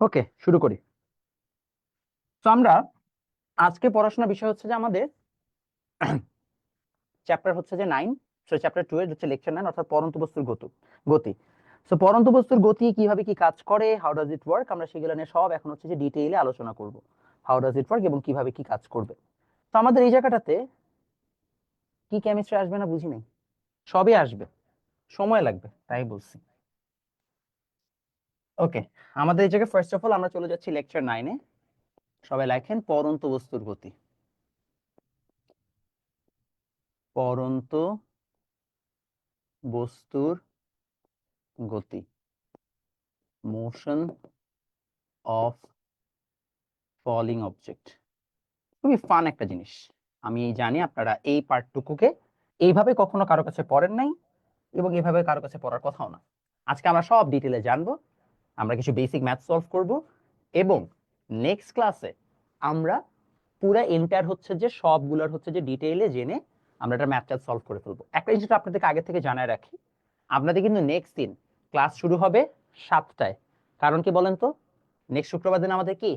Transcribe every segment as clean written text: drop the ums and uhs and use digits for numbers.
ওকে, শুরু করি। তো আমরা আজকে পড়াশোনার বিষয় হচ্ছে যে আমাদের চ্যাপ্টার হচ্ছে যে 9, সো চ্যাপ্টার 2 এর হচ্ছে লেকচার 9, অর্থাৎ পরন্ত বস্তুর গতি। সো পরন্ত বস্তুর গতি কিভাবে কি কাজ করে, হাউ ডাজ ইট ওয়ার্ক, আমরা সেগুলো নিয়ে সব এখন হচ্ছে যে ডিটেইলে আলোচনা করব। হাউ ডাজ ইট ওয়ার্ক এবং কিভাবে কি কাজ করবে। তো আমাদের এই জায়গাটাতে কি কেমিস্ট্রি আসবে না বুঝি নাই, সবই আসবে, সময় লাগবে তাই বলছি। ওকে, আমাদের এই জায়গায় ফার্স্ট অফ অল আমরা চলে যাচ্ছি লেকচার 9-এ। সবাই লেখেন পরন্ত বস্তুর গতি। পরন্ত বস্তুর গতি, মোশন অফ ফলিং অবজেক্ট। খুবই ফান একটা জিনিস। আমি জানি আপনারা এই পার্টটুকুকে এইভাবে কখনো কারো কাছে পড়েন নাই এবং এইভাবে কারো কাছে পড়ার কথাও না। আজকে আমরা সব ডিটেলে জানবো, আমরা কিছু বেসিক ম্যাথ সলভ করব এবং নেক্সট ক্লাসে আমরা পুরো এন্টার হচ্ছে যে সবগুলোর হচ্ছে যে ডিটেইলে জেনে আমরা এটা ম্যাথটা সলভ করে ফেলবো। একটা জিনিস আপনাদেরকে আগে থেকে জানায় রাখি, আপনাদের কিন্তু নেক্সট দিন ক্লাস শুরু হবে 7টায়। কারণ কি বলেন তো, নেক্সট শুক্রবার দিন আমাদের কি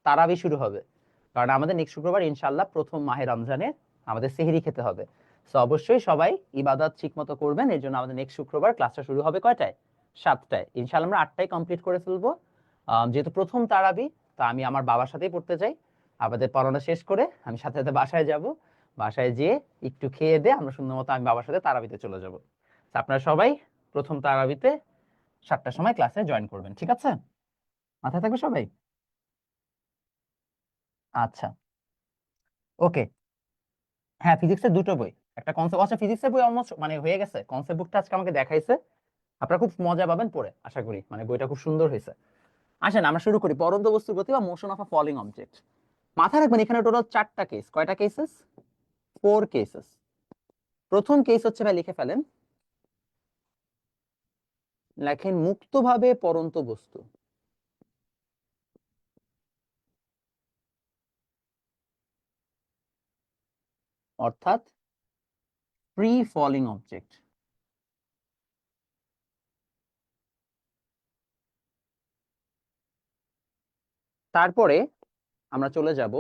তারাবি শুরু হবে। কারণ আমাদের নেক্সট শুক্রবার ইনশাআল্লাহ প্রথম মাহে রমজানের আমাদের সেহরি খেতে হবে। সো অবশ্যই সবাই ইবাদত ঠিক মতো করবেন, এর জন্য আমাদের নেক্সট শুক্রবার ক্লাসটা শুরু হবে কয়টায়? 7টায়। ইনশাআল্লাহ আমরা 8টায় কমপ্লিট করে ফেলবো। যেহেতু প্রথম তারাবি, তা আমি আমার বাবার সাথেই পড়তে চাই। আমাদের পড়ানো শেষ করে আমি সাথে সাথে বাসায় যাব, বাসায় যেয়ে একটু খেয়ে দিয়ে আমরা সুন্দর মতো আমি বাবার সাথে তারাবিতে চলে যাব। আপনারা সবাই প্রথম তারাবিতে 7টার সময় ক্লাসে জয়েন করবেন, ঠিক আছে? মাথায় থাকবে সবাই? আচ্ছা, ওকে। হ্যাঁ, ফিজিক্সের দুটো বই, একটা কনসেপ্ট, আচ্ছা ফিজিক্সের বই অলমোস্ট মানে হয়ে গেছে। কনসেপ্ট বুকটা আজকে আমাকে দেখাইছে, আপনারা খুব মজা পাবেন পড়ে আশা করি, মানে বইটা খুব সুন্দর হয়েছে। আসেন আমরা শুরু করি। পরন্ত বস্তুর গতি বা motion of a falling object. মাথায় রাখবেন এখানে টোটাল 4টা কেস। কয়টা কেসেস? 4 কেসেস। প্রথম কেস হচ্ছে, ভাই লিখে ফেলেন, লেখেন মুক্তভাবে পরন্ত বস্তু। অর্থাৎ ফ্রি ফলিং অবজেক্ট। তারপরে আমরা চলে যাব,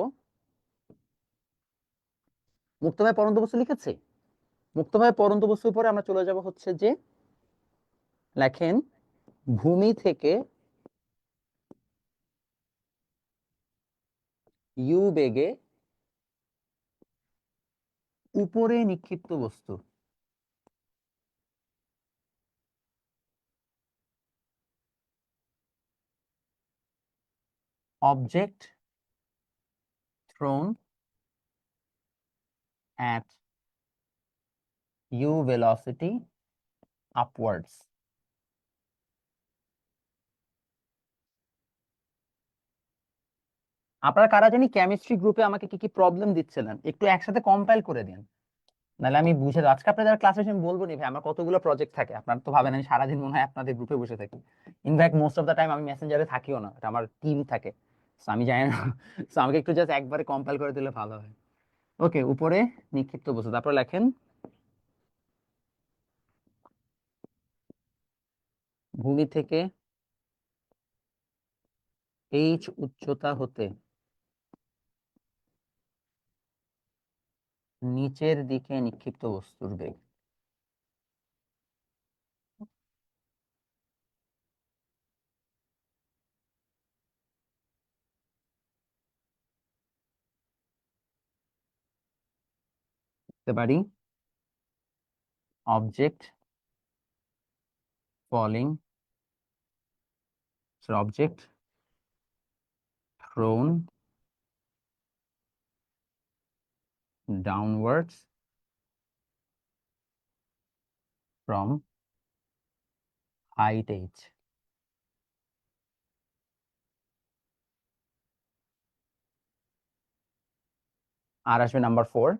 মুক্তভাবে পরন্ত বস্তু লিখেছি, মুক্তভাবে পরন্ত বস্তুর পরে আমরা চলে যাব হচ্ছে যে, লেখেন ভূমি থেকে ইউ বেগে উপরে নিক্ষিপ্ত বস্তু। Object thrown at u velocity upwards। আপনারা কারা জানি কেমিস্ট্রি গ্রুপে আমাকে কি কি প্রবলেম দিচ্ছিলেন, একটু একসাথে কম্পাইল করে দিন, নাহলে আমি বুঝে আজকে আপনাদের যারা ক্লাসে আমি বলবো নি ভাই আমার কতগুলো প্রজেক্ট থাকে। আপনারা তো ভাবেন আমি সারাদিন মনে হয় আপনাদের গ্রুপে বসে থাকি। In fact most of the time আমি মেসেঞ্জারে থাকিও না, এটা আমার টিম থাকে। So আমি জানি না। So আমাকে একটু জাস্ট একবারে কম্পাইল করে দিলে ভালো হয়। ওকে, উপরে নিক্ষিপ্ত বস্তু, তারপর লেখেন ভূমি থেকে h উচ্চতা হতে নিচের দিকে নিক্ষিপ্ত বস্তুর বেগ। লিখতে পারি object falling, object thrown downwards from height h। আর আসবে নাম্বার 4,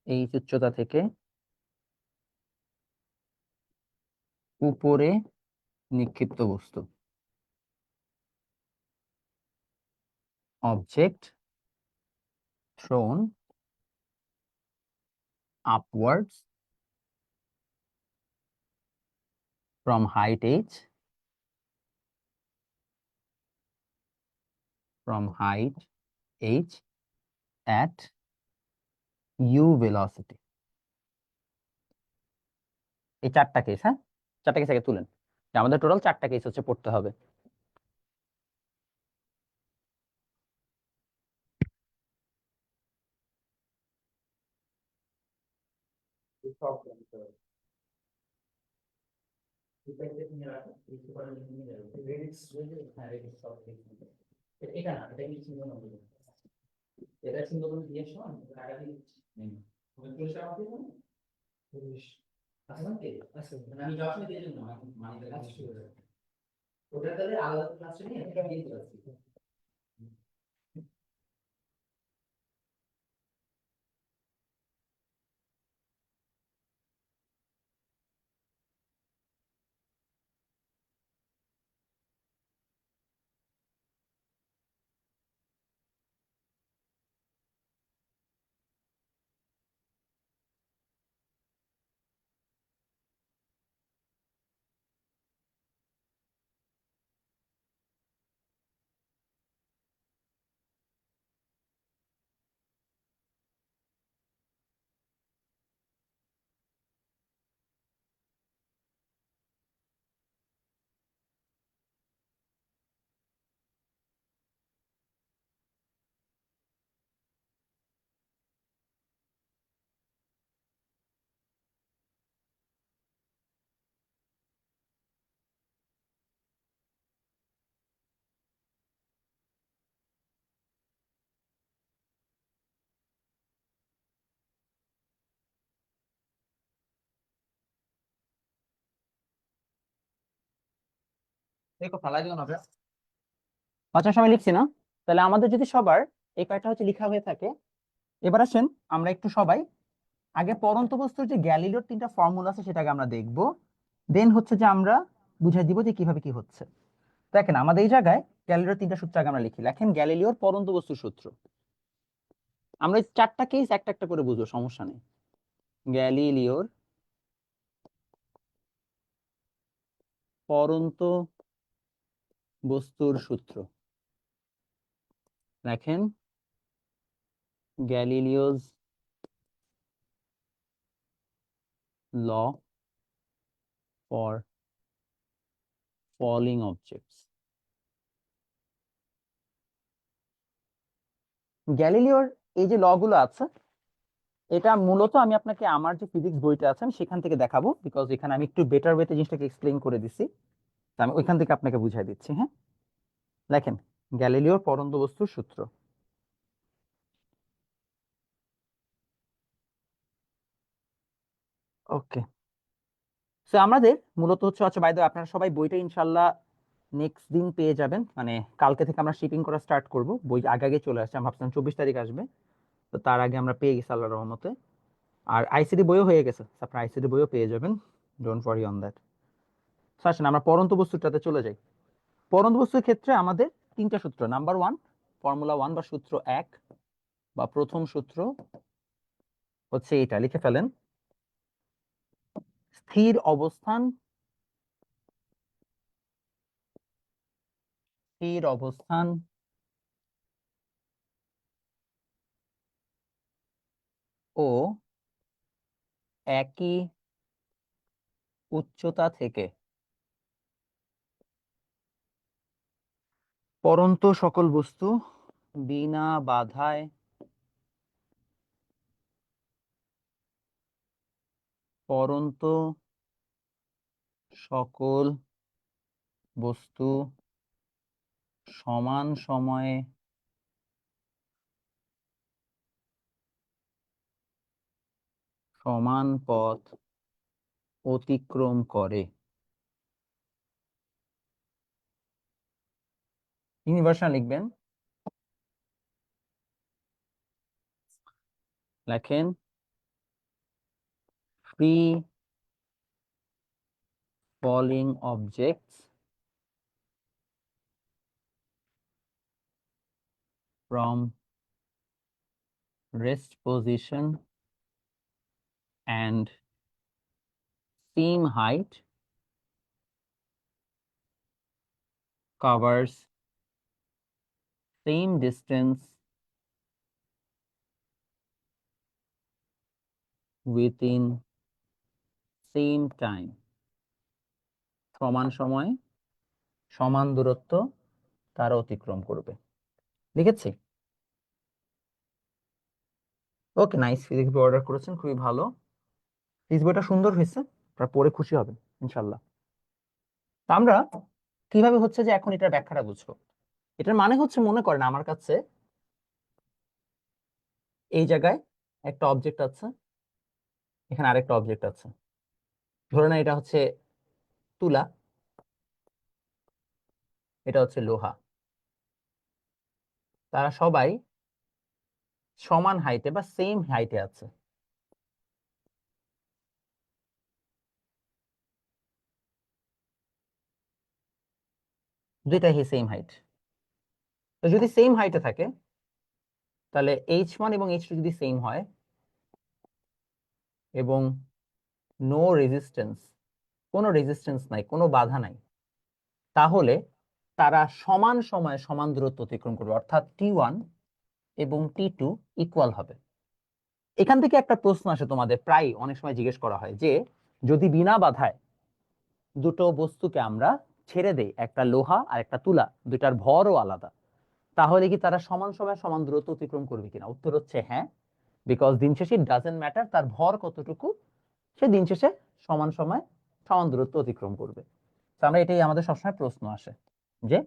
এই উচ্চতা থেকে উপরে নিক্ষিপ্ত বস্তু। Object thrown upwards from height h at u velocity। এই চারটা কেস, হ্যাঁ, চারটা কেস আগে তুলেন, আমাদের টোটাল চারটা কেস হচ্ছে পড়তে হবে। এটা না, এটা কিন্তু সুন্দর নয়, এটা সুন্দর করে দিয়ে আসো, আমি টাকা দিয়ে দিচ্ছি। তুমি পুলিশ আমাকে দেবো? পুলিশ আছে না? কে আছে? আমি যাওয়ার সময় দিয়ে দেবো না, মানি ব্যাগ আছে শুরু করে। ওটা তাহলে আলাদা ক্লাসে নিয়ে এটা দিয়ে দিতে পারছি। দেখো ফালাই দিও না ভাই। আচ্ছা, সবাই লিখছি না? তাহলে আমাদের যদি সবার এই কয়টা হচ্ছে লেখা হয়ে থাকে, এবার আসেন আমরা একটু সবাই আগে পড়ন্ত বস্তুর যে গ্যালিলিওর তিনটা ফর্মুলা আছে সেটাকে আমরা দেখব, দেন হচ্ছে যে আমরা বুঝাই দিব যে কিভাবে কি হচ্ছে। দেখেন আমাদের এই জায়গায় গ্যালিলিওর তিনটা সূত্র আগে আমরা লিখি। লেখেন গ্যালিলিওর পড়ন্ত বস্তুর সূত্র। আমরা এই চারটা কেস একটা একটা করে বুঝবো, সমস্যা নেই। গ্যালিলিওর পড়ন্ত বস্তুর সূত্র। লেখেন গ্যালিলিওস ল ফর ফলিং অবজেক্টস। গ্যালিলিওর এই যে ল গুলো আছে, এটা মূলত আমি আপনাকে আমার যে ফিজিক্স বইটা আছে আমি সেখান থেকে দেখাবো, বিকজ এখানে আমি একটু বেটার ওয়েতে জিনিসটাকে এক্সপ্লেইন করে দিছি। তো আমি ওইখান থেকে আপনাকে বুঝাই দিচ্ছি, হ্যাঁ। দেখেন গ্যালিলিওর পড়ন্ত বস্তুর সূত্র। ওকে, সো আমাদের মূলত হচ্ছে, আচ্ছা বাই দ্য ওয়ে, আপনারা সবাই বইটা ইনশাল্লাহ নেক্সট দিন পেয়ে যাবেন, মানে কালকে থেকে আমরা শিপিং করা স্টার্ট করব। বই আগে আগে চলে আসছে, আমি ভাবছিলাম 24 তারিখ আসবে, তো তার আগে আমরা পেয়ে গেছি আল্লাহর রহমতে। আর আইসিডি বইও হয়ে গেছে, আপনার আইসিডি বইও পেয়ে যাবেন, ডোন্ট ওয়ারি অন দ্যাট। আসেন আমরা পড়ন্ত বস্তুটাতে চলে যাই। পড়ন্ত বস্তুর ক্ষেত্রে আমাদের তিনটা সূত্র। নাম্বার ওয়ান, ফর্মুলা ওয়ান বা সূত্র এক বা প্রথম সূত্র হচ্ছে এটা, লিখে ফেলেন। স্থির অবস্থান, স্থির অবস্থান ও একই উচ্চতা থেকে পড়ন্ত সকল বস্তু বিনা বাধায় পড়ন্ত সকল বস্তু সমান সময়ে সমান পথ অতিক্রম করে। ইউনিভার্সাল লিখবেন। লেখেন free falling objects from rest position and seam height covers same distance within same time, সমান সময়ে সমান দূরত্ব তারা অতিক্রম করবে। লিখেছি? ওকে, নাইস। ফিজিক্স বই অর্ডার করেছেন, খুবই ভালো। ফিজিক্স বইটা সুন্দর হয়েছে, আপনারা পড়ে খুশি হবেন ইনশাল্লাহ। তা আমরা কিভাবে হচ্ছে যে এখন এটার ব্যাখ্যাটা বুঝবো? এটার মানে হচ্ছে, মনে করেন আমার কাছে এই জায়গায় একটা অবজেক্ট আছে, এখানে আরেকটা অবজেক্ট আছে। ধরে না এটা হচ্ছে তুলা, এটা হচ্ছে লোহা। তারা সবাই সমান হাইটে বা সেম হাইটে আছে। দুইটাই সেম হাইট। তো যদি সেম হাইটে থাকে, তাহলে H1 এবং H2 যদি সেম হয় এবং নো রেজিস্ট্যান্স, কোনো রেজিস্ট্যান্স নাই, কোনো বাধা নাই, তাহলে তারা সমান সময়ে সমান দূরত্ব অতিক্রম করবে, অর্থাৎ T1 এবং T2 ইকুয়াল হবে। এখান থেকে একটা প্রশ্ন আসে, তোমাদের প্রায় অনেক সময় জিজ্ঞেস করা হয় যে যদি বিনা বাধায় দুটো বস্তুকে আমরা ছেড়ে দেই, একটা লোহা আর একটা তুলা, দুটার ভরও আলাদা, তাহলে কি তারা সমান সময়ে সমান দূরত্ব অতিক্রম করবে কিনা? উত্তর হচ্ছে হ্যাঁ, বিকজ দিন শেষে ইট ডাজেন্ট ম্যাটার তার ভর কতটুকু, সে দিন শেষে সমান সময় সমান দূরত্ব অতিক্রম করবে। তো আমরা এটাই আমাদের সবসময় প্রশ্ন আসে যে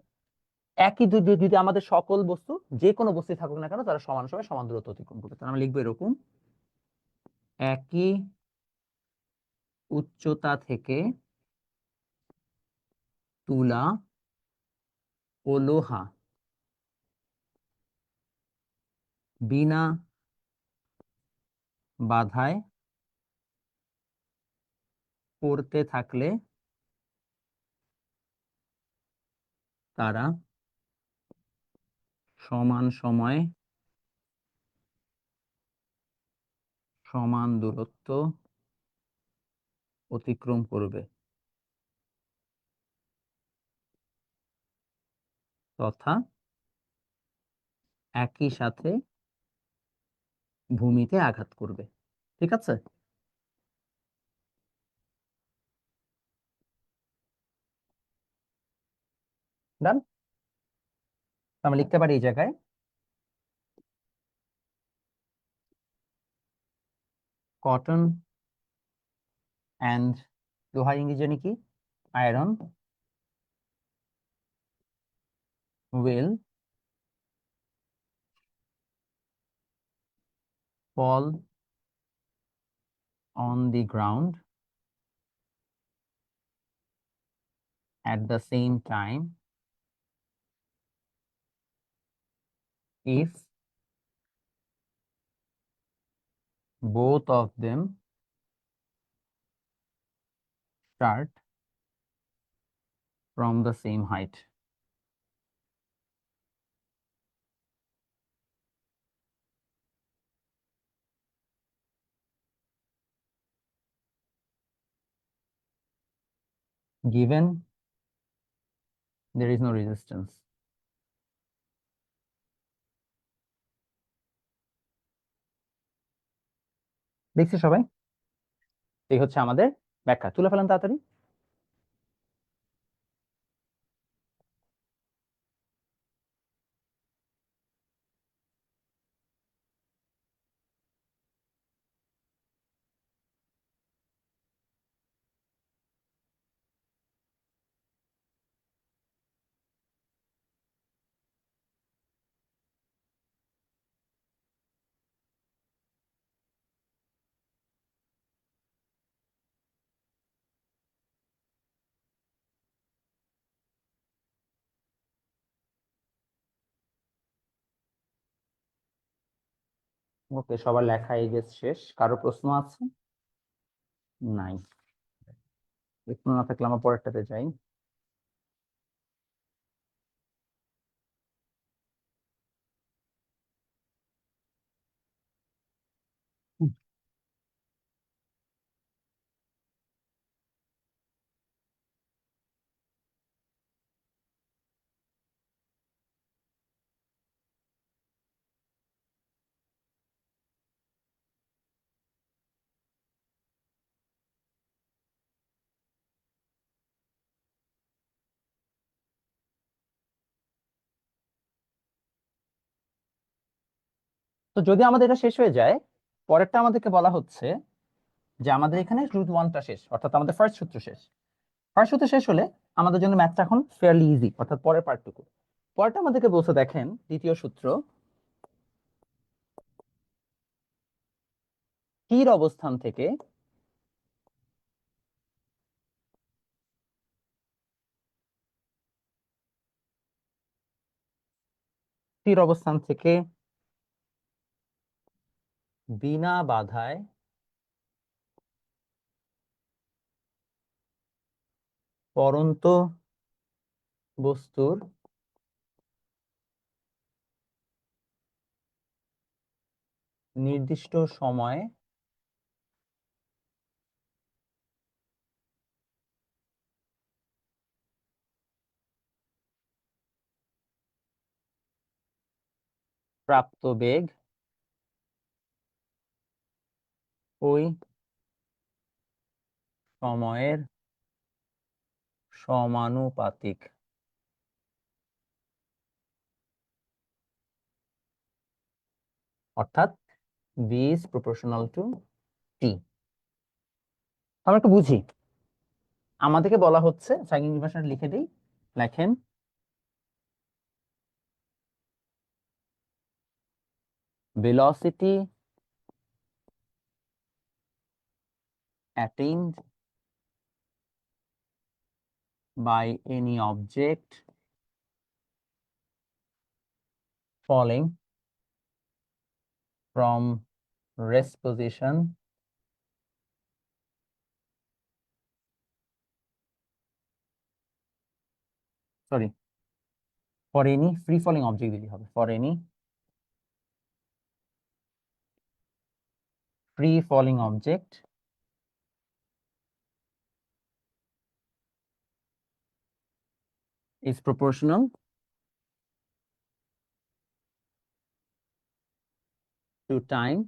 একই যদি আমাদের সকল বস্তু, যে কোনো বস্তু থাকুক না কেন, তারা সমান সময় সমান দূরত্ব অতিক্রম করবে। তাহলে আমরা লিখবো এরকম: একই উচ্চতা থেকে তুলা ও লোহা বিনা বাধায় পড়তে থাকলে তারা সমান সময়ে সমান দূরত্ব অতিক্রম করবে, তথা একই সাথে ভূমিতে আঘাত করবে। ঠিক আছে? ডান। আমরা লিখতে পারি এই জায়গায় কটন অ্যান্ড, লোহার ইংরেজি জানি কি? Iron, will fall on the ground at the same time if both of them start from the same height. Given there is no resistance. দেখছি সবাই? এই হচ্ছে আমাদের ব্যাখ্যা। তুলে ফেলেন তাড়াতাড়ি। ওকে, সবার লেখা এই যে শেষ। কারো প্রশ্ন আছে? নাই। প্রশ্ন না থাকলে আমরা পরেরটাতে যাই। তো যদি আমাদের এটা শেষ হয়ে যায়, পরেরটা আমাদেরকে বলা হচ্ছে যে আমাদের এখানে √1টা শেষ, অর্থাৎ আমাদের ফার্স্ট সূত্র শেষ। ফার্স্ট সূত্র শেষ হলে আমাদের জন্য ম্যাথটা এখন ফেয়ারলি ইজি, অর্থাৎ পরের পার্টটুকু। পরেরটা আমাদেরকে বলছে, দেখেন দ্বিতীয় সূত্র, স্থির অবস্থান থেকে বিনা বাধায় পড়ন্ত বস্তুর নির্দিষ্ট সময়ে প্রাপ্ত বেগ ওই সময়ের সমানুপাতিক। অর্থাৎ v is proportional to t। আমরা একটু বুঝি, আমাদেরকে বলা হচ্ছে, সাইন ইনভার্সন লিখে দিই, লেখেন velocity attained by any object falling from rest position sorry for any free falling object দিতে হবে, for any free falling object is proportional to time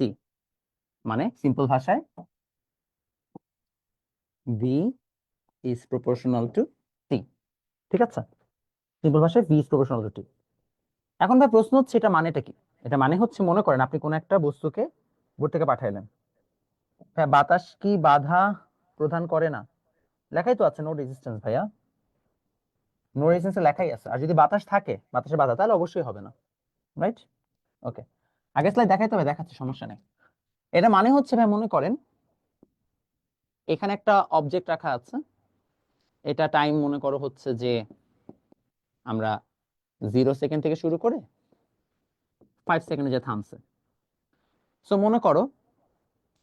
t। মানে সিম্পল ভাষায় v is proportional to t। ঠিক আছে, simple ভাষায় v is proportional to t। এখন ভাই প্রশ্ন হচ্ছে, এটা মানেটা কি? এটা মানে হচ্ছে, মনে করেন আপনি কোন একটা বস্তুকে বোর্ড থেকে পাঠাইলেন, হ্যাঁ, বাতাস কি বাধা প্রদান করে না? লেখাই তো আছে নো রেজিস্ট্যান্স ভাইয়া, নো রেজিস্ট্যান্সে লেখাই আছে। আর যদি বাতাস থাকে, বাতাসের বাধা, তাহলে অবশ্যই হবে না, রাইট? ওকে, আগে স্লাইড দেখাইতে হবে, দেখাচ্ছে, সমস্যা নেই। এটা মানে হচ্ছে ভাই, মনে করেন এখানে একটা অবজেক্ট রাখা আছে, এটা টাইম মনে করো হচ্ছে যে আমরা 0 সেকেন্ড থেকে শুরু করে 5 সেকেন্ডে যে থামছে। সো মনে করো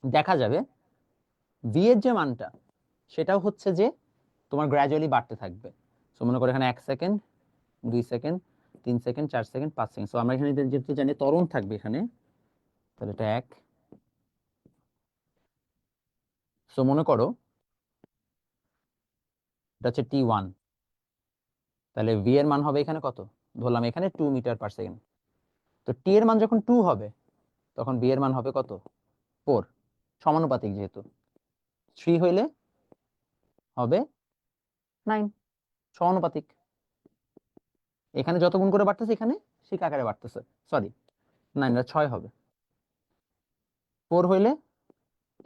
দেখা যাবে ভি এর যে মানটা, সেটাও হচ্ছে যে তোমার গ্র্যাজুয়ালি বাড়তে থাকবে। সো মনে করো এখানে 1 second, 2 second, 3 second, 4 second, 5 second. So আমরা এখানে যেহেতু জানি ত্বরণ থাকবে এখানে, তাহলে এটা 1। সো মনে করো এটা হচ্ছে t1, তাহলে ভি এর মান হবে এখানে কত? ধরলাম এখানে 2 মিটার/সেকেন্ড। তো টি এর মান যখন 2 হবে, তখন বি এর মান হবে কত? 4। সমানুপাতিক যেহেতু, 3 হইলে হবে 9, সমানুপাতিক। এখানে যত গুণ করে বাড়তেছে, এখানে শিক আকারে বাড়তেছে, সরি 9 না 6 হবে, 4 হইলে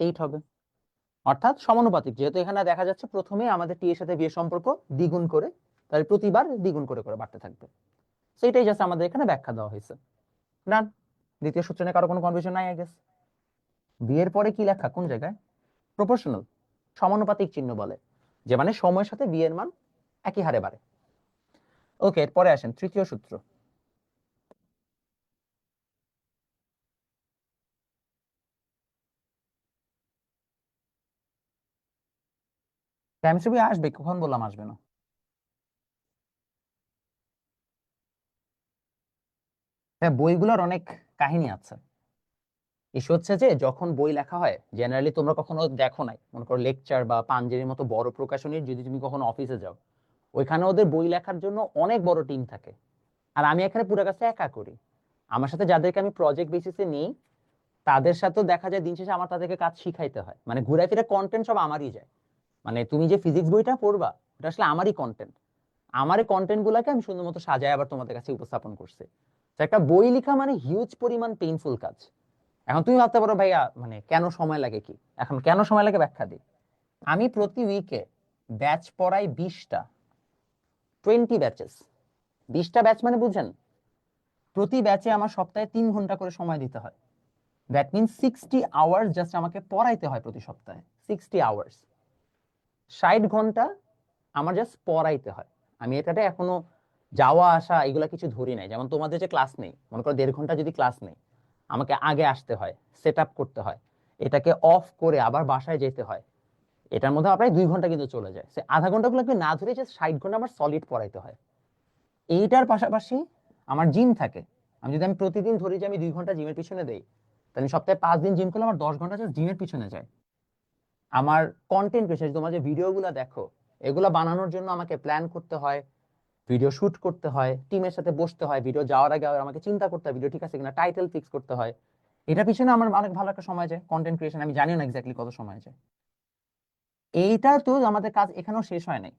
8 হবে। অর্থাৎ সমানুপাতিক, যেহেতু এখানে দেখা যাচ্ছে প্রথমে আমাদের টি এর সাথে ভি এর সম্পর্ক দ্বিগুণ করে, তাহলে প্রতিবার দ্বিগুণ করে করে বাড়তে থাকবে। সেইটাই জাস্ট আমাদের এখানে ব্যাখ্যা দেওয়া হয়েছে। ডান। দ্বিতীয় সূত্র নিয়ে কারো কোনো কনফিউশন নাই আই গেস? ভি এর পরে কি লেখা, কোন জায়গায়? প্রপোর্শনাল, সমানুপাতিক চিহ্ন বলে, যে মানে সময়ের সাথে ভি এর মান একই হারে বাড়ে। ওকে, এরপরে আসেন তৃতীয় সূত্র। কেমিস্ট্রি বই আসবে, কখন বললাম আসবে না? হ্যাঁ, বইগুলোর অনেক কাহিনী আছে। ইস্যু হচ্ছে যে যখন বই লেখা হয়, জেনারেলি তোমরা কখনো দেখো নাই, মনে করো লেকচার বা পাঞ্জেরির মতো বড় প্রকাশনীর যদি তুমি কখনো অফিসে যাও, ওইখানে ওদের বই লেখার জন্য অনেক বড় টিম থাকে। আর আমি এখানে পুরো কাজটা একা করি। আমার সাথে যাদেরকে আমি প্রজেক্ট বেসিসে নিই, তাদের সাথেও দেখা যায় দিন শেষে আমার তাদেরকে কাজ শিখাইতে হয়, মানে ঘুরে ফিরে কন্টেন্ট সব আমারই যায়। মানে তুমি যে ফিজিক্স বইটা পড়বা, ওটা আসলে আমারই কন্টেন্ট। আমার এই কন্টেন্ট গুলাকে আমি সুন্দর মতো সাজায় আবার তোমাদের কাছে উপস্থাপন করছি। তো একটা বই লেখা মানে হিউজ পরিমাণ পেইনফুল কাজ। এখন তুমি ভাবতে পারো ভাইয়া মানে কেন সময় লাগে, কি এখন কেন সময় লাগে ব্যাখ্যা দিই। আমি প্রতি উইকে ব্যাচ পড়াই 20টা, 20 ব্যাচেস। 20টা ব্যাচ মানে বুঝছেন, প্রতি ব্যাচে আমার সপ্তাহে 3 ঘন্টা করে সময় দিতে হয়। দ্যাট মিনস 60 আওয়ার্স জাস্ট আমাকে পড়াইতে হয় প্রতি সপ্তাহে। 60 আওয়ার্স, 60 ঘন্টা আমার জাস্ট পড়াইতে হয়। আমি এটাতে এখনো যাওয়া আসা এগুলা কিছু ধরি নাই। যেমন তোমাদের যে ক্লাস নেই, মনে করো 1.5 ঘন্টা যদি ক্লাস নেই, আমাকে আগে আসতে হয়, সেট আপ করতে হয়, এটাকে অফ করে আবার বাসায় যেতে হয়। এটার মধ্যে প্রায় 2 ঘন্টা কিন্তু চলে যায়। সে আধা ঘন্টাগুলো না ধরে যে 60 ঘন্টা আমার সলিড পড়াইতে হয়। এইটার পাশাপাশি আমার জিম থাকে। আমি প্রতিদিন ধরি যে আমি 2 ঘন্টা জিমের পিছনে দেই, তাহলে সপ্তাহে 5 দিন জিম করলে আমার 10 ঘন্টা জাস্ট জিমের পিছনে যায়। আমার কন্টেন্ট ক্রিয়েশন, তোমরা যে ভিডিওগুলো দেখো, এগুলা বানানোর জন্য আমাকে প্ল্যান করতে হয়, ভিডিও শুট করতে হয়, টিমের সাথে বসতে হয়, ভিডিও যাওয়ার আগে আমাকে চিন্তা করতে হয় ভিডিও ঠিক আছে কিনা, টাইটেল ফিক্স করতে হয়। এটা পিছনে আমার অনেক ভালো একটা সময় যায়। কন্টেন্ট ক্রিয়েশন আমি জানিও না এক্স্যাক্টলি কত সময় যায়। এইটা তো আমাদের কাজ এখানেও শেষ হয় নাই।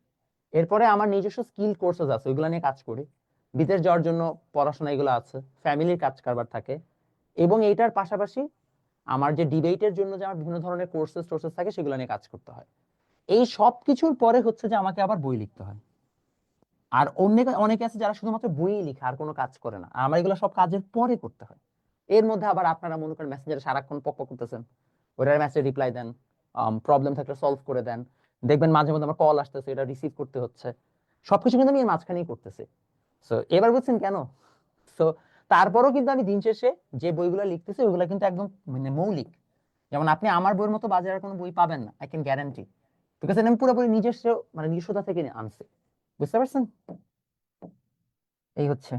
এরপরে আমার নিজস্ব স্কিল কোর্সেস আছে, ওইগুলো নিয়ে কাজ করি। বিদেশ যাওয়ার জন্য পড়াশোনা এগুলো আছে, ফ্যামিলির কাজ কারবার থাকে, এবং এইটার পাশাপাশি আমার যে ডিবেটের জন্য যে আমার বিভিন্ন ধরনের কোর্সেস টোর্সেস থাকে সেগুলো নিয়ে কাজ করতে হয়। এই সব কিছুর পরে হচ্ছে যে আমাকে আবার বই লিখতে হয়। আর অনেকে আছে যারা শুধুমাত্র বই লিখে আর কোনো কাজ করে না, আর আমার এগুলো সব কাজের পরে করতে হয়। এর মধ্যে আবার আপনারা মনে করেন মেসেঞ্জারে সারাক্ষণ পক পক করতেছেন, ওটার মেসেজ রিপ্লাই দেন, প্রবলেম থাকলে সলভ করে দেন, দেখবেন মাঝে মধ্যে আমার কল আসতেছে, এটা রিসিভ করতে হচ্ছে। সবকিছু কিন্তু আমি এর মাঝখানেই করতেছি। সো এবার বুঝছেন কেন। সো তারপরেও কিন্তু আমি দিন শেষে যে বইগুলো লিখতেছি ওইগুলো কিন্তু একদম মানে মৌলিক। যেমন আপনি আমার বইয়ের মতো বাজারের কোনো বই পাবেন না, আই ক্যান গ্যারান্টি, বিকজ আমি পুরোপুরি নিজস্ব মানে নিজস্বতা থেকে আনছি। বুঝতে পারছেন? এই হচ্ছে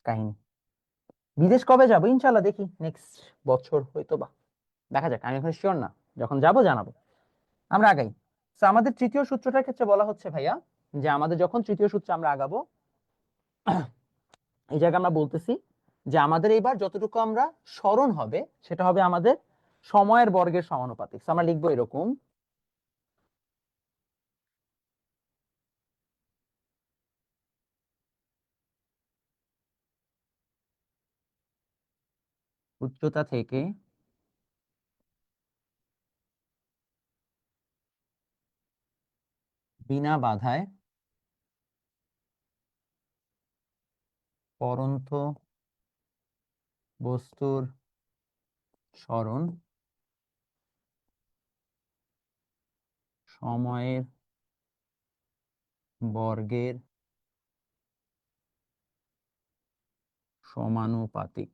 কাহিনী। বিদেশ কবে যাবো? ইনশাল্লাহ দেখি নেক্সট বছর হয়তো বা, দেখা যাক, আমি এখন শিওর না, যখন যাবো জানাবো। আমরা আগাই। তো আমাদের তৃতীয় সূত্রটার ক্ষেত্রে বলা হচ্ছে ভাইয়া যে আমাদের যখন তৃতীয় সূত্রে আমরা আগাবো, এই জায়গায় আমরা বলতেছি যে আমাদের এইবার যতটুকু আমরা স্মরণ হবে সেটা হবে আমাদের সময়ের বর্গের সমানুপাতিক। আমরা লিখবো এরকম, উচ্চতা থেকে বিনা বাধায় পরন্ত বস্তুর সরণ সময়ের বর্গের সমানুপাতিক।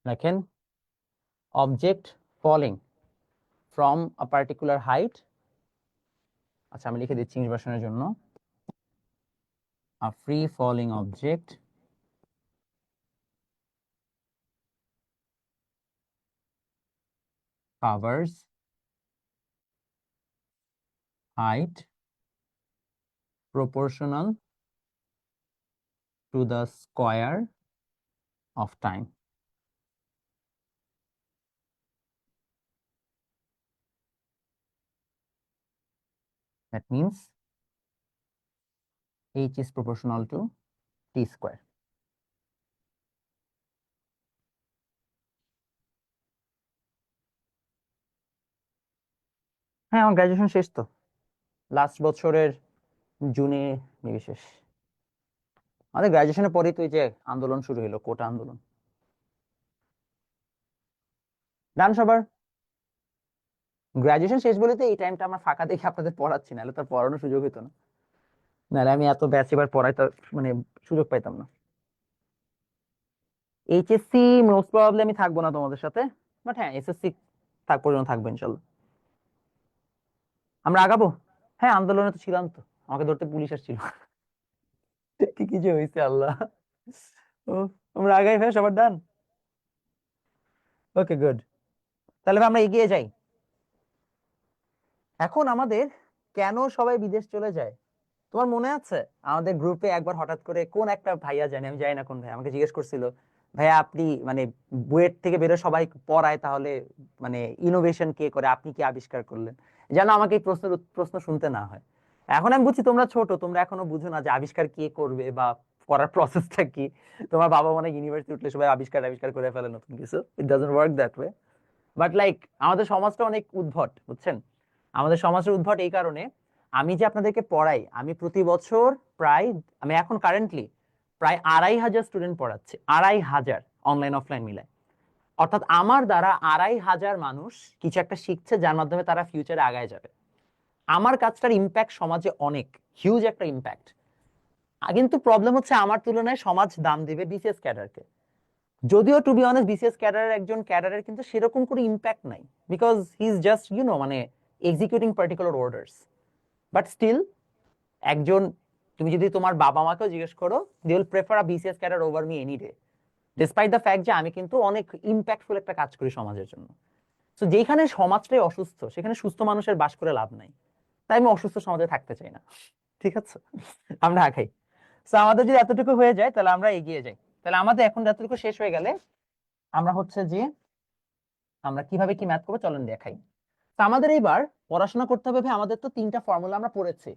দেখেন, object falling from a particular height, আচ্ছা আমি লিখে দিচ্ছি ইংলিশ ভার্সনের জন্য, a free falling object covers height proportional to the square of time. That means h is proportional to t square. হ্যাঁ, আমার গ্রাজুয়েশন শেষ তো লাস্ট বছরের জুনে মেবি শেষ। আমাদের গ্রাজুয়েশনের পরেই তো এই যে আন্দোলন শুরু হলো, কোটা আন্দোলন। ডান সবার? গ্রাজুয়েশন শেষ বলে তো এই টাইমটা আমার ফাঁকা দেখে আপনাদের পড়াচ্ছি, নাহলে তার পড়ানোর সুযোগ হতো না, নাহলে আমি এত ব্যাচ এবার পড়াইতে মানে সুযোগ পাইতাম না। এইচএসসি মোস্ট প্রবাবলি আমি থাকবো না তোমাদের সাথে, বাট হ্যাঁ এসএসসি থাক পর্যন্ত থাকবো ইনশাল্লাহ। আমরা আগাবো। হ্যাঁ, আন্দোলনে তো ছিলাম তো, আমাকে ধরতে পুলিশ আসছিল। কি কি যে হয়েছে আল্লাহ। ও, আমরা আগাই ভাই, সবার ডান? ওকে গুড, তাহলে আমরা এগিয়ে যাই। এখন আমাদের কেন সবাই বিদেশ চলে যায়? তোমার মনে আছে আমাদের গ্রুপে একবার হঠাৎ করে কোন একটা ভাইয়া, জানি আমি জানি না কোন ভাই, আমাকে জিজ্ঞেস করছিল, ভাইয়া আপনি মানে বুয়েট থেকে বেরো সবাই পড়ায়, তাহলে মানে ইনোভেশন কে করে, আপনি কি আবিষ্কার করলেন? যেন আমাকে এই প্রশ্ন শুনতে না হয়। এখন আমি বুঝছি তোমরা ছোট, তোমরা এখনো বুঝো না যে আবিষ্কার কে করবে বা করার প্রসেসটা কি। তোমার বাবা মনে ইউনিভার্সিটি উঠলে সবাই আবিষ্কার আবিষ্কার করে ফেলে নতুন কিছু। It doesn't work that way. But like আমাদের সমাজটা অনেক উদ্ভট, বুঝছেন? আমাদের সমাজের উদ্ভট এই কারণে, আমি যে আপনাদেরকে পড়াই, আমি প্রতি বছর প্রায়, আমি এখন কারেন্টলি প্রায় 2,500 স্টুডেন্ট পড়াচ্ছি, 2,500, অনলাইন অফলাইন মিলে। অর্থাৎ আমার দ্বারা 2,500 মানুষ কিছু একটা শিখছে, যার মাধ্যমে তারা ফিউচারে আগায় যাবে। আমার কাজটার ইম্প্যাক্ট সমাজে অনেক হিউজ একটা ইম্প্যাক্ট। কিন্তু প্রবলেম হচ্ছে আমার তুলনায় সমাজ দাম দিবে বিসিএস ক্যাডারকে। যদিও টু বি অনেস্ট বিসিএস ক্যাডারের একজন ক্যাডারের কিন্তু সেরকম কোনো ইম্প্যাক্ট নাই, বিকজ হি ইজ জাস্ট মানে executing particular orders. But still একজন, তুমি যদি তোমার বাবা মাকেও জিজ্ঞেস করো, they will prefer a BCS cadre over me any day, despite the fact যে আমি কিন্তু অনেক ইম্প্যাক্টফুল একটা কাজ করি সমাজের জন্য। তো যেখানে সমাজটাই অসুস্থ, সেখানে সুস্থ মানুষের বাস করে লাভ নাই। তাই আমি অসুস্থ সমাজে থাকতে চাই না। ঠিক আছে, আমরা আগাই। তো আমাদের যদি এতটুকু হয়ে যায় তাহলে আমরা এগিয়ে যাই। তাহলে আমাদের এখন এতটুকু শেষ হয়ে গেলে আমরা হচ্ছে যে আমরা কিভাবে কি ম্যাথ করবো চলেন দেখাই। তো আমাদের এইবার পড়াশোনা করতে হবে ভাই, আমাদের তো 3টা ফর্মুলা আমরা পড়েছি।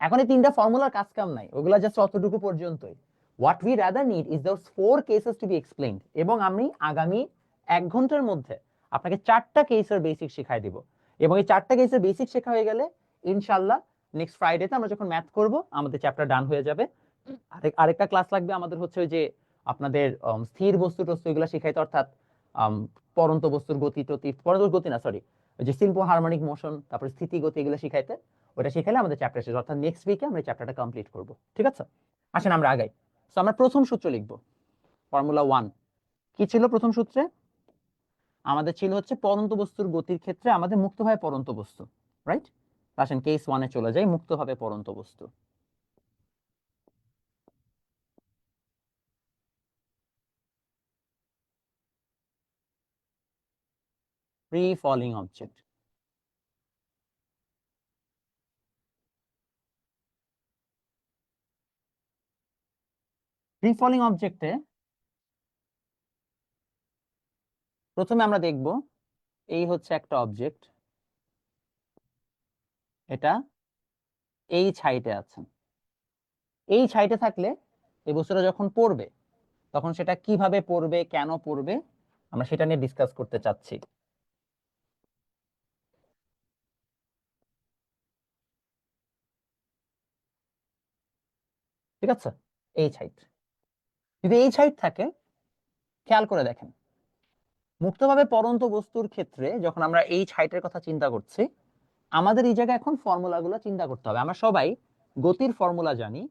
এখন এই 3টা ফর্মুলার কাজ কাম নাই, ওগুলা জাস্ট অতটুকু পর্যন্তই। What we rather need is those 4 cases to be explained. এবং আমি আগামী 1 ঘন্টার মধ্যে আপনাকে 4টা কেসের বেসিক শেখাই দিব। এবং এই 4টা কেসের বেসিক শেখা হয়ে গেলে ইনশাআল্লাহ নেক্সট ফ্রাইডেতে আমরা যখন ম্যাথ করব আমাদের চ্যাপ্টার ডান হয়ে যাবে। আরেকটা ক্লাস লাগবে আমাদের হচ্ছে ওই যে আপনাদের স্থির বস্তু টস্তু এগুলো শিখাইতে, অর্থাৎ পরন্ত বস্তুর গতি টতি, পরন্ত গতি না সরি, ওই যে সিম্পল হারমোনিক মোশন, তারপর স্থিতি গতি এগুলো শিখাইতে, ওটা শিখালে আমাদের চ্যাপ্টার শেষ। অর্থাৎ নেক্সট উইকে আমরা চ্যাপ্টারটা কমপ্লিট করব। ঠিক আছে, আসেন আমরা আগাই। সো আমরা প্রথম সূত্র লিখব, ফর্মুলা 1। কি ছিল প্রথম সূত্রে? আমাদের ছিল হচ্ছে পরন্ত বস্তুর গতির ক্ষেত্রে আমাদের মুক্তভাবে পরন্ত বস্তু, রাইট? আসেন কেস 1-এ চলে যাই, মুক্তভাবে পরন্ত বস্তু। Free falling object. Free falling অবজেক্টে প্রথমে আমরা দেখব এই হচ্ছে একটা অবজেক্ট, এটা এই ছাইটে আছে। এই ছাইটে থাকলে এই বস্তুটা যখন পড়বে তখন সেটা কিভাবে পড়বে, কেন পড়বে, আমরা সেটা নিয়ে ডিসকাস করতে চাচ্ছি। ঠিক আছে, এই ছাইট, যদি এই ছাইট থাকে, খেয়াল করে দেখেন মুক্তভাবে পড়ন্ত বস্তুর ক্ষেত্রে যখন আমরা এই ছাইটের কথা চিন্তা করছি, আমাদের এই জায়গায় এখন ফর্মুলাগুলো চিন্তা করতে হবে। আমরা সবাই গতির ফর্মুলা জানি,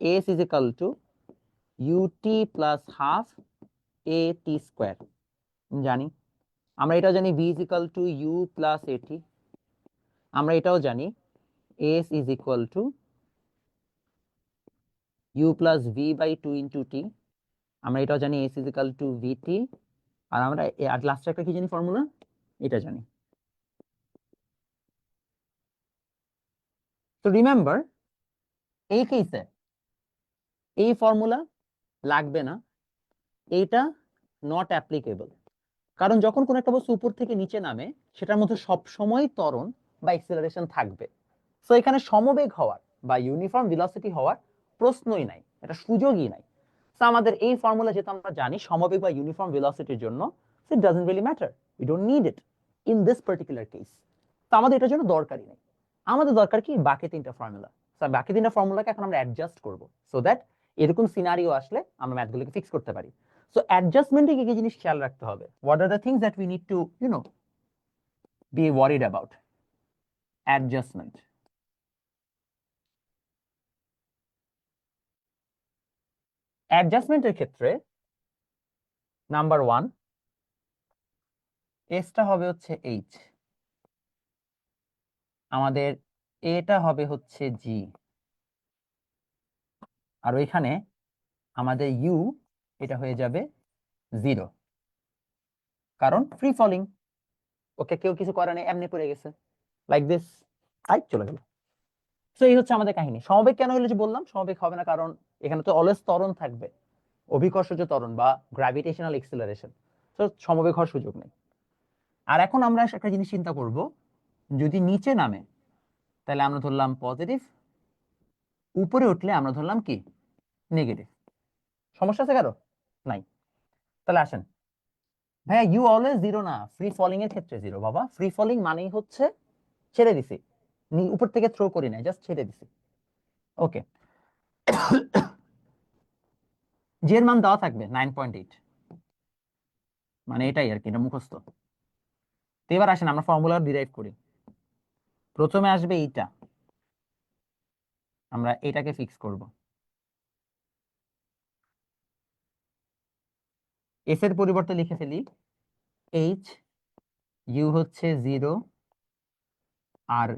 s is equal to u t plus half a t square জানি। আমরা এটাও জানি v is equal to u plus a t. আমরা এটাও জানি s is equal to u plus v by 2 × t. আমরা এটাও জানি s is equal to v t. আর আমরা আর লাস্টে একটা কি জানি ফর্মুলা, এটা জানি। তো রিমেম্বার, এই কেসে এই ফর্মুলা লাগবে না, এইটা নট অ্যাপ্লিকেবল। কারণ যখন কোন একটা বস্তু উপর থেকে নিচে নামে সেটার মধ্যে সব সময় ত্বরণ বা এক্সেলারেশন থাকবে। তো এখানে সমবেগ হওয়ার বা ইউনিফর্ম ভেলোসিটি হওয়ার প্রশ্নই নাই, এটা সুযোগই নাই। তো আমাদের এই ফর্মুলা যেটা আমরা জানি সমবেগ বা ইউনিফর্ম ভেলোসিটির জন্য, it doesn't really matter, we don't need it in this particular case. তো আমাদের এটার জন্য দরকারই নেই। আমাদের দরকার কি বাকি 3টা ফর্মুলা। বাকি 3টা ফর্মুলাকে এখন আমরা অ্যাডজাস্ট করব, সো দ্যাট এরকম সিনারিও আসলে আমরা ম্যাথগুলোকে ফিক্স করতে পারি। সো অ্যাডজাস্টমেন্টে কি কি জিনিস খেয়াল রাখতে হবে? What are the things that we need to be worried about? Adjustment. অ্যাডজাস্টমেন্টের ক্ষেত্রে নাম্বার 1, এসটা হবে হচ্ছে এইচ, আমাদের এটা হবে হচ্ছে জি, আর ওইখানে আমাদের ইউ এটা হয়ে যাবে 0, কারণ ফ্রি ফলিং, ওকে কেউ কিছু করে নাই, এমনি পড়ে গেছে লাইক দিস, আই চলে গেল। তো এই হচ্ছে আমাদের কাহিনী। সমবেগ কেন হলো যে বললাম সমবেগ হবে না, কারণ এখানে তো অলওয়েজ ত্বরণ থাকবে, অভিকর্ষজ ত্বরণ বা গ্র্যাভিটেশনাল এক্সিলারেশন, তো সমবেগ হওয়ার সুযোগ নেই। আর এখন আমরা একটা জিনিস চিন্তা করব, যদি নিচে নামে তাহলে আমরা ধরলাম পজিটিভ, উপরে উঠলে আমরা ধরলাম কি নেগেটিভ। সমস্যা আছে কারো? নাই। তাহলে আসেন, ভাইয়া ইউ অলওয়েজ জিরো না, ফ্রি ফলিং এর ক্ষেত্রে জিরো বাবা। ফ্রি ফলিং মানেই হচ্ছে ছেড়ে দিছি, উপর থেকে থ্রো করি নাই, জাস্ট ছেড়ে দিছি। ওকে, জি এর মান দেওয়া থাকবে 9.8, মানে এটাই আর কি, এটা মুখস্থ। তো এবার আসেন আমরা ফর্মুলা ডিরাইভ করি। প্রথমে আসবে এইটা, আমরা এটাকে ফিক্স করব। এস এর পরিবর্তে লিখে ফেলি এইচ, ইউ হচ্ছে 0, আর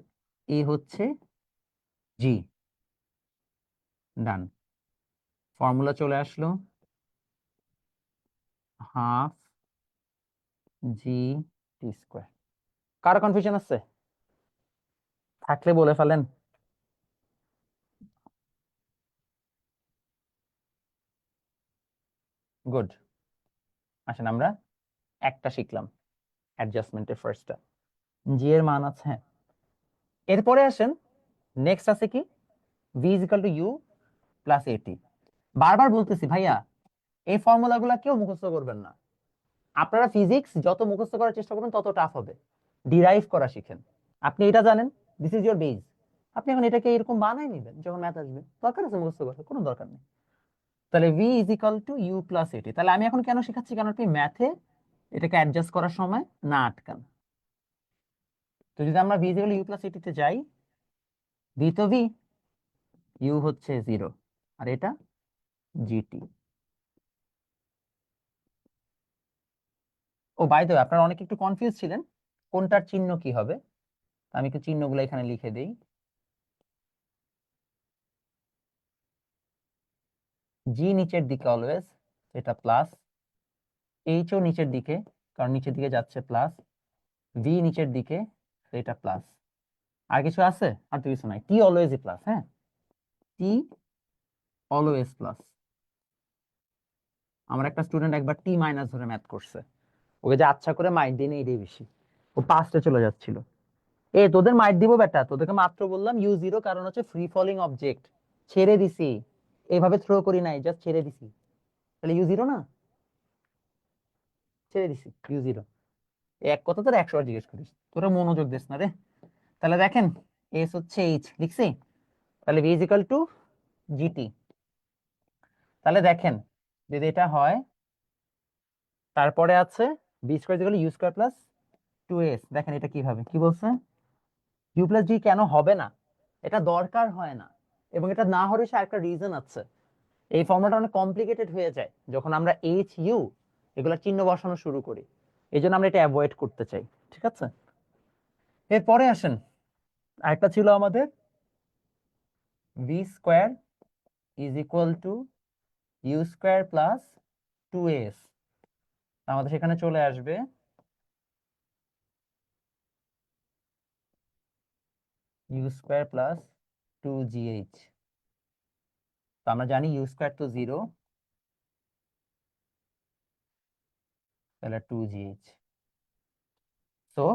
এ হচ্ছে জি। ডান, ফর্মুলা চলে আসলো, হাফ জি টি স্কোয়ার। কারো কনফিউশন আছে? থাকলে বলে ফেলেন। গুড। আসেন আমরা একটা শিখলাম, অ্যাডজাস্টমেন্টের ফার্স্টটা, জি এর মান আছে। হ্যাঁ, এরপরে আসেন নেক্সট আছে কি, v is equal to u plus a t. বারবার বলতেছি ভাইয়া, এই ফর্মুলাগুলো কেউ মুখস্থ করবেন না। আপনারা ফিজিক্স যত মুখস্থ করার চেষ্টা করবেন তত টাফ হবে। ডিরাইভ করা শিখেন। আপনি এটা জানেন, দিস ইজ ইয়োর বেস। আপনি এখন এটাকে এরকম বানাই নেবেন, যখন ম্যাথ আসবে দরকার আছে মুখস্থ করার কোনো দরকার নেই। তাহলে v is equal to u plus a t. তাহলে আমি এখন কেন শেখাচ্ছি, কারণ আপনি ম্যাথে এটাকে অ্যাডজাস্ট করার সময় না আটকান। তো যদি আমরা v is equal u plus এটিতে যাই, ভি তো ভি, ইউ হচ্ছে 0, আর এটা g t. Oh by the way, আপনারা অনেকে একটু কনফিউজ ছিলেন কোনটার চিহ্ন কি হবে। আমি একটু চিহ্নগুলো এখানে লিখে দিই। জি নিচের দিকে অলওয়েজ, এটা প্লাস। এইচ ও নিচের দিকে, কারণ নিচের দিকে যাচ্ছে প্লাস। ভি নিচের দিকে, এটা প্লাস। আর কিছু আছে? আর তো কিছু নাই। টি অলওয়েজই প্লাস। হ্যাঁ, টি অলওয়েজ প্লাস। আমার একটা স্টুডেন্ট একবার টি মাইনাস ধরে ম্যাথ করছে, ওকে যে আচ্ছা করে মাইট দিই এটাই বেশি, ও পাঁচটা চলে যাচ্ছিল। এ তোদের মাইট দিব বেটা, তোদেরকে মাত্র বললাম ইউ 0, কারণ হচ্ছে ফ্রি ফলিং অবজেক্ট, ছেড়ে দিছি, এইভাবে থ্রো করি নাই, জাস্ট ছেড়ে দিছি। তাহলে ইউ 0 না, ছেড়ে দিছি ইউ 0। এক কথা তোরা 100 বার জিজ্ঞেস করিস, তোরা মনোযোগ দিস না রে। তাহলে দেখেন এস হচ্ছে এইচ লিখছি, তাহলে v is equal to g t. তাহলে দেখেন যদি এটা হয়, তারপরে আছে v square is equal to u square plus 2s। দেখেন এটা কিভাবে কি বলছে, ইউ প্লাস জি কেন হবে না, এটা দরকার হয় না, এবং এটা না হওয়ার আরেকটা রিজন আছে। এই ফর্মুলাটা অনেক কমপ্লিকেটেড হয়ে যায় যখন আমরা এইচ ইউ এগুলা চিহ্ন বসানো শুরু করি, এই জন্য আমরা এটা অ্যাভয়েড করতে চাই। ঠিক আছে, এরপরে আসেন আরেকটা ছিল আমাদের v square is equal to u square plus 2s। আমাদের সেখানে চলে আসবে ইউ স্কোয়ার প্লাস 2gh। তো আমরা জানি ইউ স্কোয়ার তো 0, তাহলে 2gh। So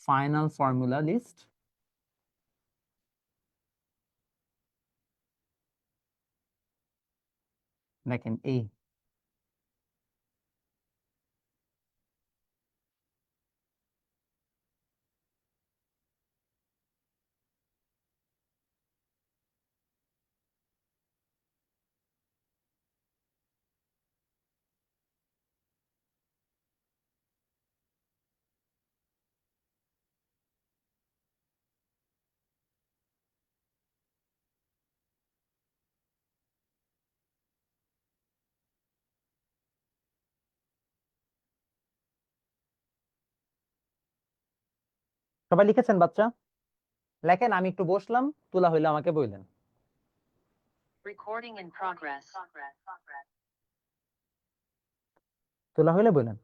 final formula list, দেখেন এই সবাই লিখেছেন বাচ্চা? লেখেন, আমি একটু বসলাম, তোলা হইলে আমাকে বললেন। Recording in progress. তোলা হইলে বললেন।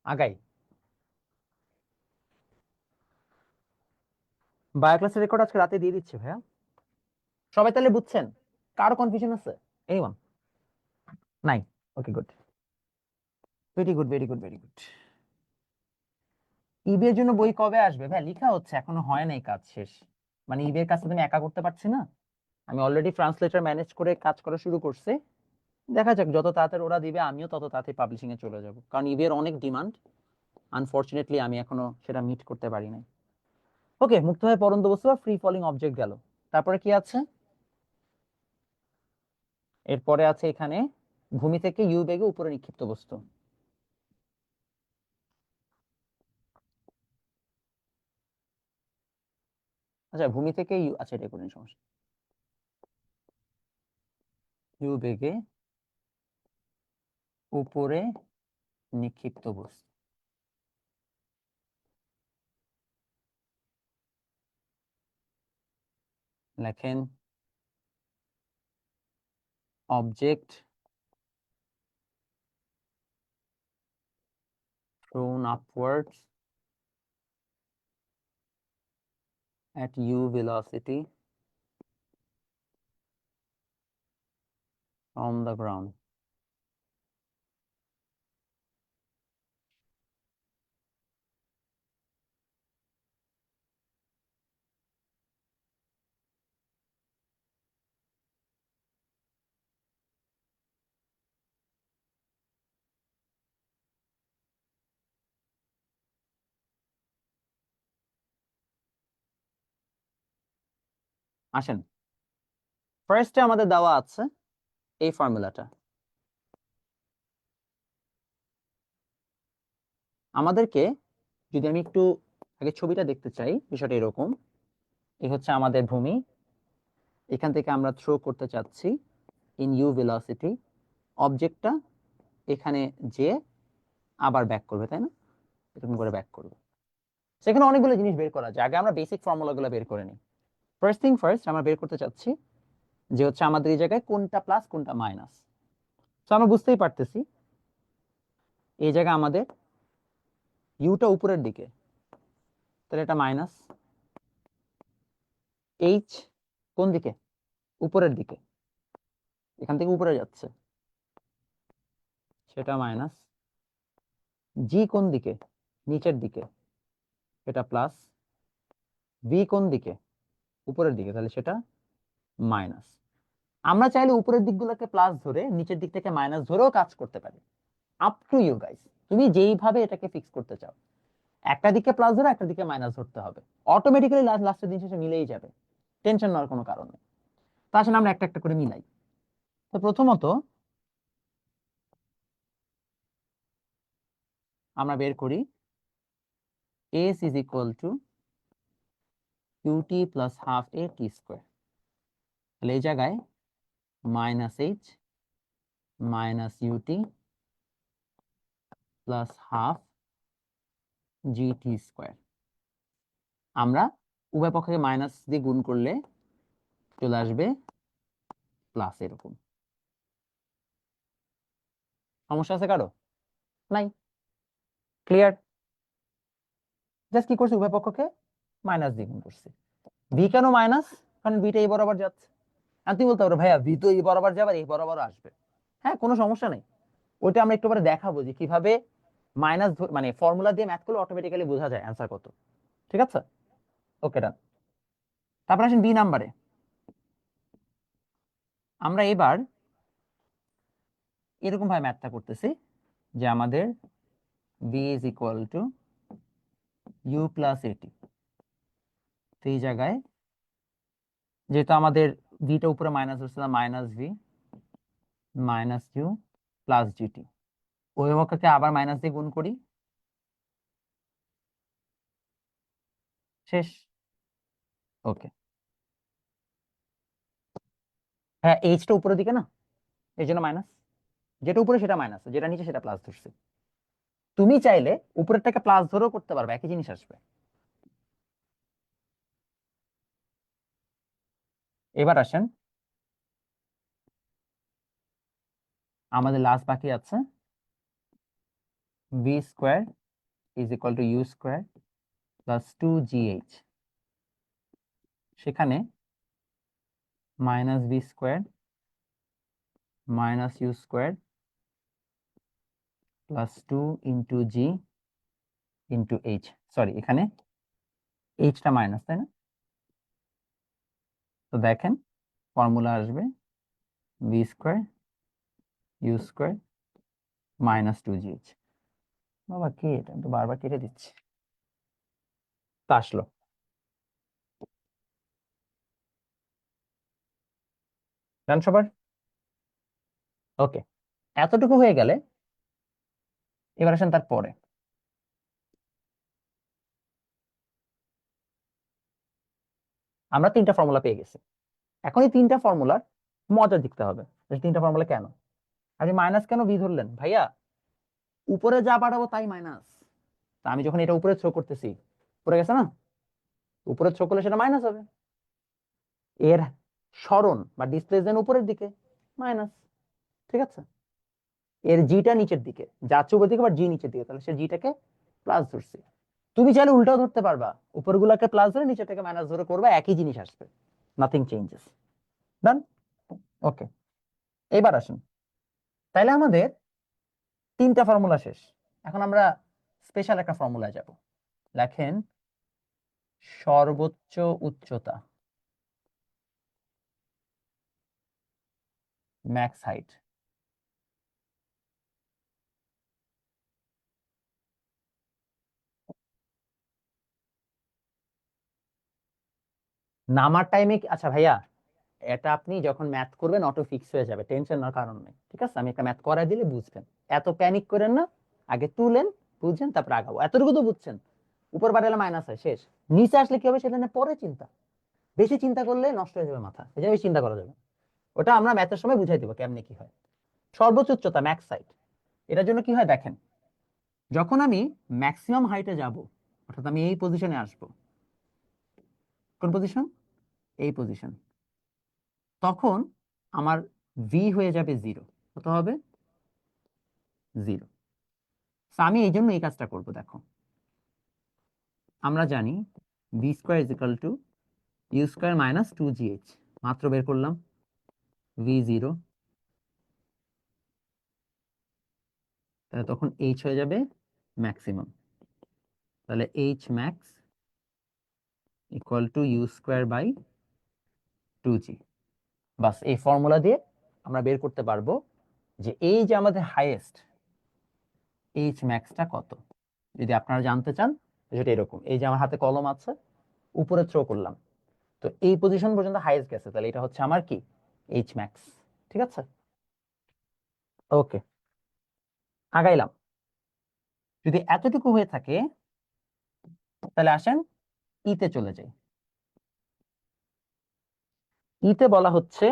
আগাই। বায়ো ক্লাসের রেকর্ড আজকে রাতে দিয়ে দিচ্ছে ভাইয়া। সবাই তাহলে বুঝছেন? কারো কনফিউশন আছে? এনিওয়ান? নাই? Okay, good, very good, very good, very good. EB এর জন্য বই কবে আসবে ভাই? লিখা হচ্ছে, এখনো হয় নাই কাজ শেষ। মানে ইবি এর কাজটা তুমি একা করতে পারছি না, আমি অলরেডি ট্রান্সলেটর ম্যানেজ করে কাজ করা শুরু করছি। দেখা যাক, যত তাড়াতাড়ি ওরা দিবে আমিও তত তাড়াতাড়ি পাবলিশিং এ চলে যাব, কারণ ইবি এর অনেক ডিমান্ড। আনফরচুনেটলি আমি এখনো সেটা মিট করতে পারি নাই। ওকে, মুক্তভাবে পরন্ত বস্তু বা ফ্রি ফলিং অবজেক্ট গেল। তারপরে কি আছে? এরপরে আছে এখানে ভূমি থেকে ইউ বেগে উপরে নিক্ষিপ্ত বস্তু। আচ্ছা, ভূমি থেকে ইউ, আচ্ছা এটা কোনো সমস্যা। ইউ বেগে উপরে নিক্ষিপ্ত বস্তু। লেখেন object thrown upwards at u velocity from the ground. আসেন, ফার্স্টে আমাদের দেওয়া আছে এই ফর্মুলাটা। আমাদেরকে, যদি আমি একটু আগে ছবিটা দেখতে চাই, বিষয়টা এরকম। এই হচ্ছে আমাদের ভূমি, এখান থেকে আমরা থ্রো করতে চাচ্ছি ইন ইউ ভেলোসিটি। অবজেক্টটা এখানে যে আবার ব্যাক করবে, তাই না? এরকম করে ব্যাক করবে। সেখানে অনেকগুলো জিনিস বের করা যায়, আগে আমরা বেসিক ফর্মুলাগুলো বের করে নিই। ফার্স্ট থিং ফার্স্ট, আমরা বের করতে চাচ্ছি যে হচ্ছে আমাদের এই জায়গায় কোনটা প্লাস কোনটা মাইনাস। তো আমরা বুঝতেই পারতেছি এই জায়গায় আমাদের ইউটা উপরের দিকে, তাহলে এটা মাইনাস। এইচ কোন দিকে? উপরের দিকে, এখান থেকে উপরে যাচ্ছে, সেটা মাইনাস। জি কোন দিকে? নিচের দিকে, সেটা প্লাস। ভি কোন দিকে? উপরের দিকে, তাহলে সেটা মাইনাস। আমরা চাইলে উপরের দিকগুলোকে প্লাস ধরে নিচের দিক থেকে মাইনাস ধরেও কাজ করতে পারি। আপ টু ইউ গাইস, তুমি যেইভাবে এটাকে ফিক্স করতে চাও। একটা দিকে প্লাস ধরে একটা দিকে মাইনাস ধরতে হবে, অটোমেটিক্যালি লাস্টের দিন শেষে মিলেই যাবে, টেনশন নেওয়ার কোনো কারণ নেই। তা আসলে আমরা একটা একটা করে মিলাই। তো প্রথমত আমরা বের করি s is equal to ut plus half a t square। তাহলে এই জায়গায় minus H minus U T plus half G T square. আমরা উভয় পক্ষকে মাইনাস দিয়ে গুণ করলে চলে আসবে প্লাস, এরকম। সমস্যা আছে কারো? নাই? ক্লিয়ার? জাস্ট কি করছি, উভয় পক্ষকে মাইনাস দিয়ে গুণ করছি। ভি কেন মাইনাস? কারণ ভিটা এই বরাবর যাচ্ছে। আর তুই বলতে পারো ভাইয়া ভি তো এই বরাবর যাবে আর এই বরাবর আসবে। হ্যাঁ, কোনো সমস্যা নেই, ওইটা আমরা একটু পরে দেখাবো যে কিভাবে মাইনাস মানে ফর্মুলা দিয়ে ম্যাথ করলে অটোমেটিক্যালি বোঝা যায় অ্যান্সার কত। ঠিক আছে, ওকে ডান। তারপর আসেন বি নাম্বারে। আমরা এবার এরকম ভাবে ম্যাথটা করতেছি যে আমাদের v is equal to u plus a t. তো এই জায়গায় যেহেতু আমাদের ভিটা উপরে মাইনাস হচ্ছে, minus V minus U plus G T, অভিভাবককে আবার মাইনাস দিয়ে গুণ করি, শেষ। ওকে, হ্যাঁ এইচটা উপরের দিকে না, এই জন্য মাইনাস। যেটা উপরে সেটা মাইনাস, যেটা নিচে সেটা প্লাস ধরছে। তুমি চাইলে উপরেরটাকে প্লাস ধরেও করতে পারবে, একই জিনিস আসবে। এবার আসেন, আমাদের লাস্ট বাকি আছে v square is equal to u square plus 2gh, সেখানে minus v square minus u square plus 2 into g into h, sorry এখানে এইচটা মাইনাস, তাই না? তো দেখেন ফর্মুলা আসবে v square u square minus 2gh। বাবা কি এটা, আমি তো বারবার কেটে দিচ্ছি। তা আসলো। ডান সবার? ওকে, এতটুকু হয়ে গেলে এবার আসেন তারপরে। আমরা তিনটা ফর্মুলা পেয়ে গেছি। এখন এই তিনটা ফর্মুলার মজা দেখতে হবে, তিনটা ফর্মুলা কেন। আপনি মাইনাস কেন ভি ধরলেন ভাইয়া? উপরে যা পাঠাবো তাই মাইনাস। তা আমি যখন এটা উপরে থ্রো করতেছি, পড়ে গেছে না, উপরে থ্রো করলে সেটা মাইনাস হবে। এর সরণ বা ডিসপ্লেসমেন্ট উপরের দিকে, মাইনাস। ঠিক আছে, এর জিটা নিচের দিকে, যাচ্ছে উপর দিকে, আবার জি নিচের দিকে, তাহলে সে জিটাকে প্লাস ধরছে। তুমি চাইলে উল্টাও ধরতে পারবা, উপরগুলাকে প্লাস ধরে নিচেরটাকে মাইনাস ধরে করবা, একই জিনিস আসবে, নাথিং চেঞ্জেস। ডান? ওকে, এবার আসুন, তাইলে আমাদের তিনটা ফর্মুলা শেষ। এখন আমরা স্পেশাল একটা ফর্মুলা যাব। লেখেন সর্বোচ্চ উচ্চতা, ম্যাক্স হাইট। নামার টাইমে, আচ্ছা ভাইয়া, এটা আপনি যখন ম্যাথ করবেন অটো ফিক্স হয়ে যাবে, টেনশন নেওয়ার কারণ নেই। ঠিক আছে, আমি একটা ম্যাথ করাই দিলে বুঝবেন, এত প্যানিক করেন না। আগে তুলেন, বুঝছেন, তারপর আগাবো। এতটুকু তো বুঝছেন, উপর বাড়ালে মাইনাস হয়, শেষ। নিচে আসলে কি হবে সেটা নিয়ে পরে চিন্তা, বেশি চিন্তা করলে নষ্ট হয়ে যাবে মাথা, এই জন্য চিন্তা করা যাবে। ওটা আমরা ম্যাথের সময় বুঝাই দেবো কেমনে কি হয়। সর্বোচ্চ উচ্চতা ম্যাক্স হাইট, এটার জন্য কি হয় দেখেন, যখন আমি ম্যাক্সিমাম হাইটে যাব, অর্থাৎ আমি এই পজিশনে আসব, কোন পজিশন? এই পজিশন, তখন আমার ভি হয়ে যাবে জিরো। কত হবে? জিরো। আমি এই জন্য এই কাজটা করব। দেখো, আমরা জানি v square is equal to u square minus 2gh, মাত্র বের করলাম ভি জিরো, তাহলে তখন এইচ হয়ে যাবে ম্যাক্সিমাম, তাহলে h max equal to u square by 2g। বাস, এই ফর্মুলা দিয়ে আমরা বের করতে পারবো যে এই যে আমাদের হাইয়েস্ট এইচ ম্যাক্সটা কত। যদি আপনারা জানতে চান, যেটা এরকম, এই যে আমার হাতে কলম আছে, উপরে থ্রো করলাম, তো এই পজিশন পর্যন্ত হাইয়েস্ট গেছে, তাহলে এটা হচ্ছে আমার কি এইচ ম্যাক্স। ঠিক আছে, ওকে, আগাইলাম। যদি এতটুকু হয়ে থাকে, তাহলে আসেন ইতে চলে যাই। ইতে বলা হচ্ছে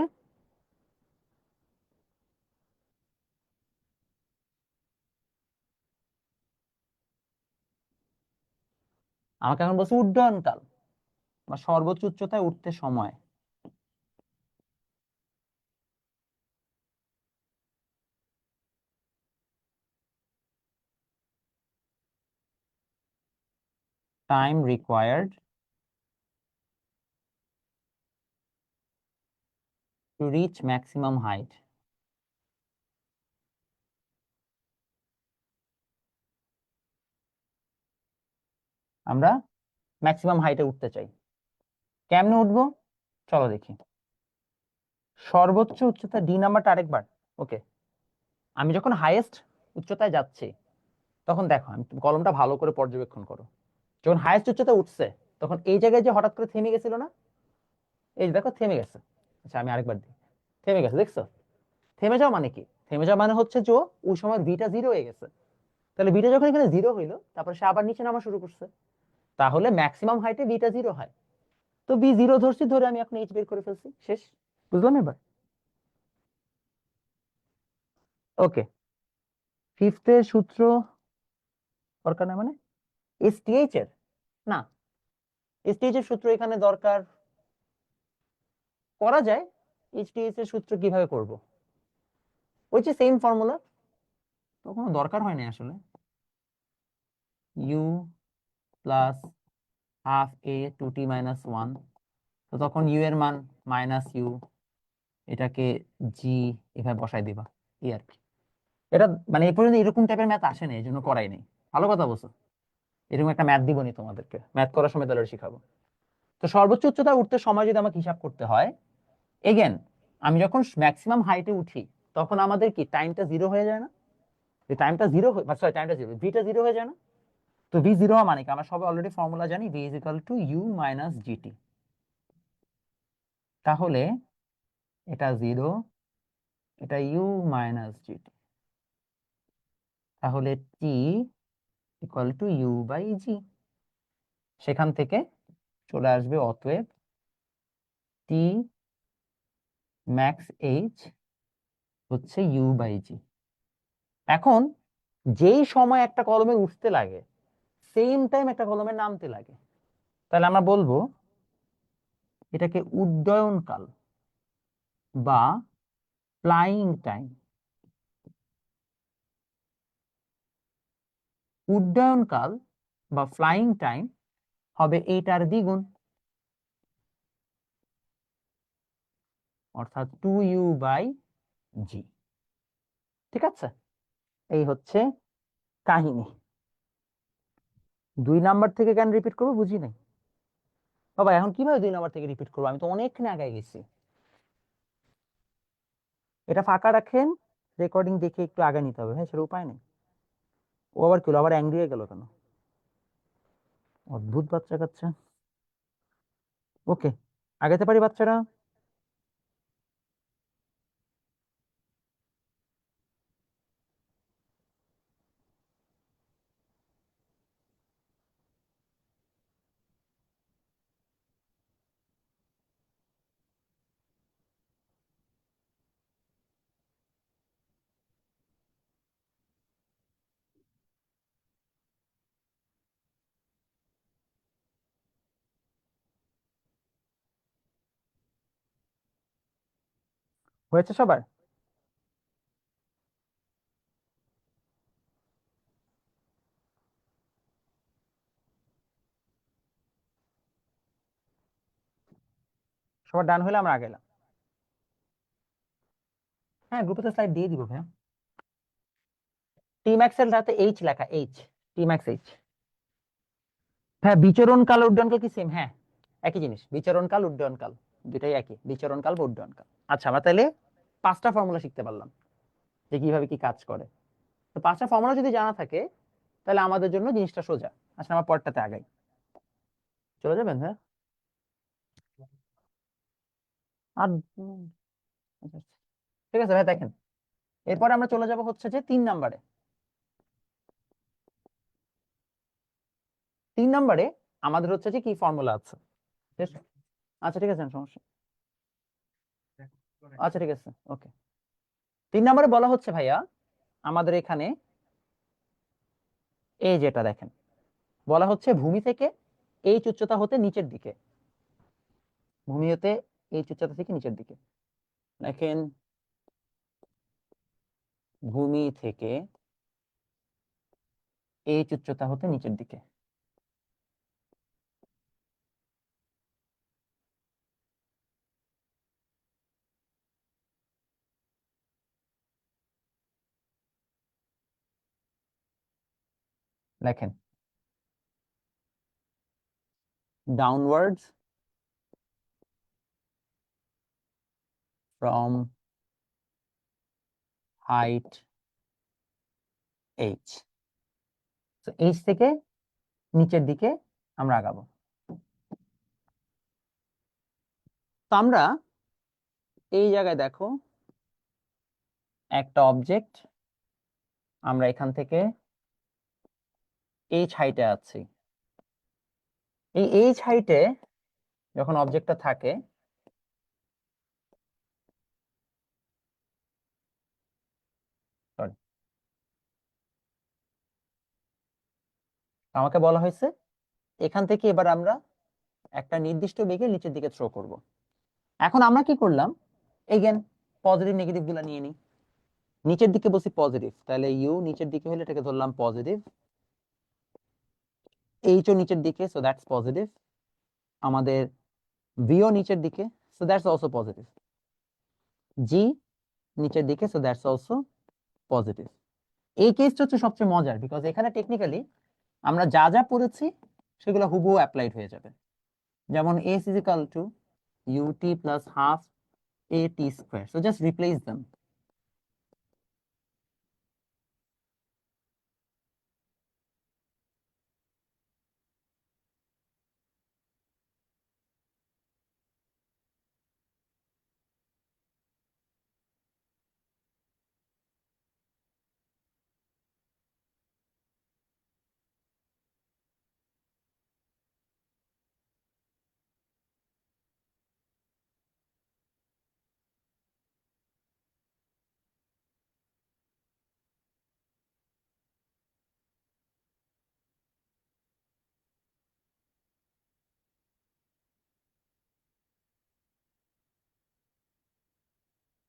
আমাকে এখন বলছে উড্ডয়নকাল বা সর্বোচ্চ উচ্চতায় উঠতে সময়। Time required to reach maximum height. আমরা ম্যাক্সিমাম হাইটে উঠতে চাই, কেমনে উঠবো চলো দেখি। সর্বোচ্চ উচ্চতা ডি নাম্বারটা আরেকবার। ওকে, আমি যখন হাইয়েস্ট উচ্চতায় যাচ্ছি, তখন দেখো, আমি কলমটা ভালো করে পর্যবেক্ষণ করো, যখন হাইয়েস্ট উচ্চতায় উঠছে, তখন এই জায়গায় যে হঠাৎ করে থেমে গেছিল না, এই যে দেখো থেমে গেছে। আচ্ছা আমি আরেকবার দিই, থেমে গেছে, দেখছো? থেমে যাওয়া মানে কি? থেমে যাওয়া মানে হচ্ছে যে ওই সময় বিটা জিরো হয়ে গেছে। তাহলে বিটা যখন এখানে জিরো হইলো, তারপরে সে আবার নিচে নামা শুরু করছে, তাহলে ম্যাক্সিমাম হাইটে বিটা জিরো হয়। তো বি জিরো ধরছি, ধরে আমি এখন এইচ বের করে ফেলছি, শেষ। বুঝলাম এবার? ওকে, ফিফথের সূত্র দরকার না মানে এসটিএইচ এর? না, এসটিএইচ এর সূত্র এখানে দরকার করা যায়। এইচটিএইচ এর সূত্র কিভাবে করব? ওই যে সেম ফর্মুলা, তো কোনো দরকার হয় না আসলে। U plus half a two t minus one, তো তখন ইউ এর মান মাইনাস ইউ, এটাকে জি এভাবে বসাই দিবা, এই আর কি। এটা মানে এই পর্যন্ত এরকম টাইপের ম্যাথ আসে না, এই জন্য করাই নেই। ভালো কথা বলছো, এরকম একটা ম্যাথ দিবনি তোমাদেরকে, ম্যাথ করার সময় তাহলে শিখাবো। তো সর্বোচ্চ উচ্চতা উঠতে সময় যদি আমাকে হিসাব করতে হয়, এগেন আমি যখন ম্যাক্সিমাম হাইটে উঠি তখন আমাদের কি টাইমটা জিরো হয়ে যায় না? এই টাইমটা জিরো, সরি টাইমটা জিরো, ভিটা জিরো হয়ে যায় না? তো ভি জিরো মানে কি, আমরা সবাই অলরেডি ফর্মুলা জানি, v is equal to u minus g t. তাহলে এটা জিরো, এটা ইউ মাইনাস জিটি, তাহলে t equal to u by g. সেখান থেকে চলে আসবে অতএব টি ম্যাক্স এইচ হচ্ছে ইউ বাই জি। এখন যেই সময় একটা কলমের উঠতে লাগে সেম টাইম একটা কলমের নামতে লাগে, তাহলে আমরা বলবো এটাকে উড্ডয়ন কাল বা ফ্লাইং টাইম। উড্ডয়ন কাল বা ফ্লাইং টাইম হবে এইটার দ্বিগুণ, অর্থাৎ টু ইউ বাই জি। ঠিক আছে, এই হচ্ছে কাহিনী। 2 নাম্বার থেকে কেন রিপিট করবো বুঝি নাই বাবা, এখন কিভাবে 2 নাম্বার থেকে রিপিট করবো, আমি তো অনেকখানি আগায় গেছি। এটা ফাঁকা রাখেন, রেকর্ডিং দেখে একটু আগে নিতে হবে, হ্যাঁ সেটা উপায় নেই। ও আবার কি হলো, আবার অ্যাংরি হয়ে গেল কেন? অদ্ভুত বাচ্চা কাচ্চা। ওকে, আগাতে পারি বাচ্চারা? হয়েছে সবার? সবার ডান হলে আমরা আগে এলাম। হ্যাঁ গ্রুপে তো স্লাইড দিয়ে দিব ভাইয়া। টি ম্যাক্স এর সাথে এইচ লেখা, এইচ, টি ম্যাক্স এইচ। হ্যাঁ বিচরণ কাল উড্ডয়ন কাল কি সেম? হ্যাঁ একই জিনিস, বিচরণ কাল উড্ডয়ন কাল দুটাই একই, বিচরণ কাল বা উড্ডয়ন কাল। আচ্ছা আমরা তাহলে 5টা ফর্মুলা শিখতে পারলাম যে কিভাবে কি কাজ করে। তো 5টা ফর্মুলা যদি জানা থাকে তাহলে আমাদের জন্য জিনিসটা সোজা। আচ্ছা আমার পরটাতে আগাই, চলে যাবেন? হ্যাঁ আর আচ্ছা, ঠিক আছে ভাই দেখেন, এরপরে আমরা চলে যাব হচ্ছে যে 3 নাম্বারে। 3 নাম্বারে আমাদের হচ্ছে যে কি ফর্মুলা আছে, ঠিক আছে? আচ্ছা ঠিক আছে সমস্যা, আচ্ছা ঠিক আছে ওকে। 3 নাম্বারে বলা হচ্ছে ভাইয়া আমাদের এখানে এই যেটা দেখেন, বলা হচ্ছে ভূমি থেকে এইচ উচ্চতা হতে নিচের দিকে, ভূমি হতে এইচ উচ্চতা থেকে নিচের দিকে। দেখেন ভূমি থেকে এইচ উচ্চতা হতে নিচের দিকে, দেখেন ডাউনওয়ার্ডস ফ্রম হাইট এইচ, তো এইচ থেকে নিচের দিকে আমরা আগাবো। তো আমরা এই জায়গায় দেখো একটা অবজেক্ট, আমরা এখান থেকে এইচ হাইটে আছি। এই এইচ হাইটে যখন অবজেক্টটা থাকে, সরি আমাকে বলা হয়েছে এখান থেকে এবার আমরা একটা নির্দিষ্ট বেগে নিচের দিকে থ্রো করব। এখন আমরা কি করলাম, এগেন পজিটিভ নেগেটিভ গুলা নিয়ে নিই। নিচের দিকে বলছি পজিটিভ, তাহলে ইউ নিচের দিকে হলে এটাকে ধরলাম পজিটিভ, এইচ ও নিচের দিকে, সো দ্যাটস পজিটিভ। আমাদের ভি ও নিচের দিকে, সো দ্যাটস অলসো পজিটিভ। জি নিচের দিকে, সো দ্যাটস অলসো পজিটিভ। এই কেসটা হচ্ছে সবচেয়ে মজার, বিকজ এখানে টেকনিক্যালি আমরা যা যা পড়েছি সেগুলো হুবহু অ্যাপ্লাইড হয়ে যাবে। যেমন s is equal to u t plus half a t square, so just replace them.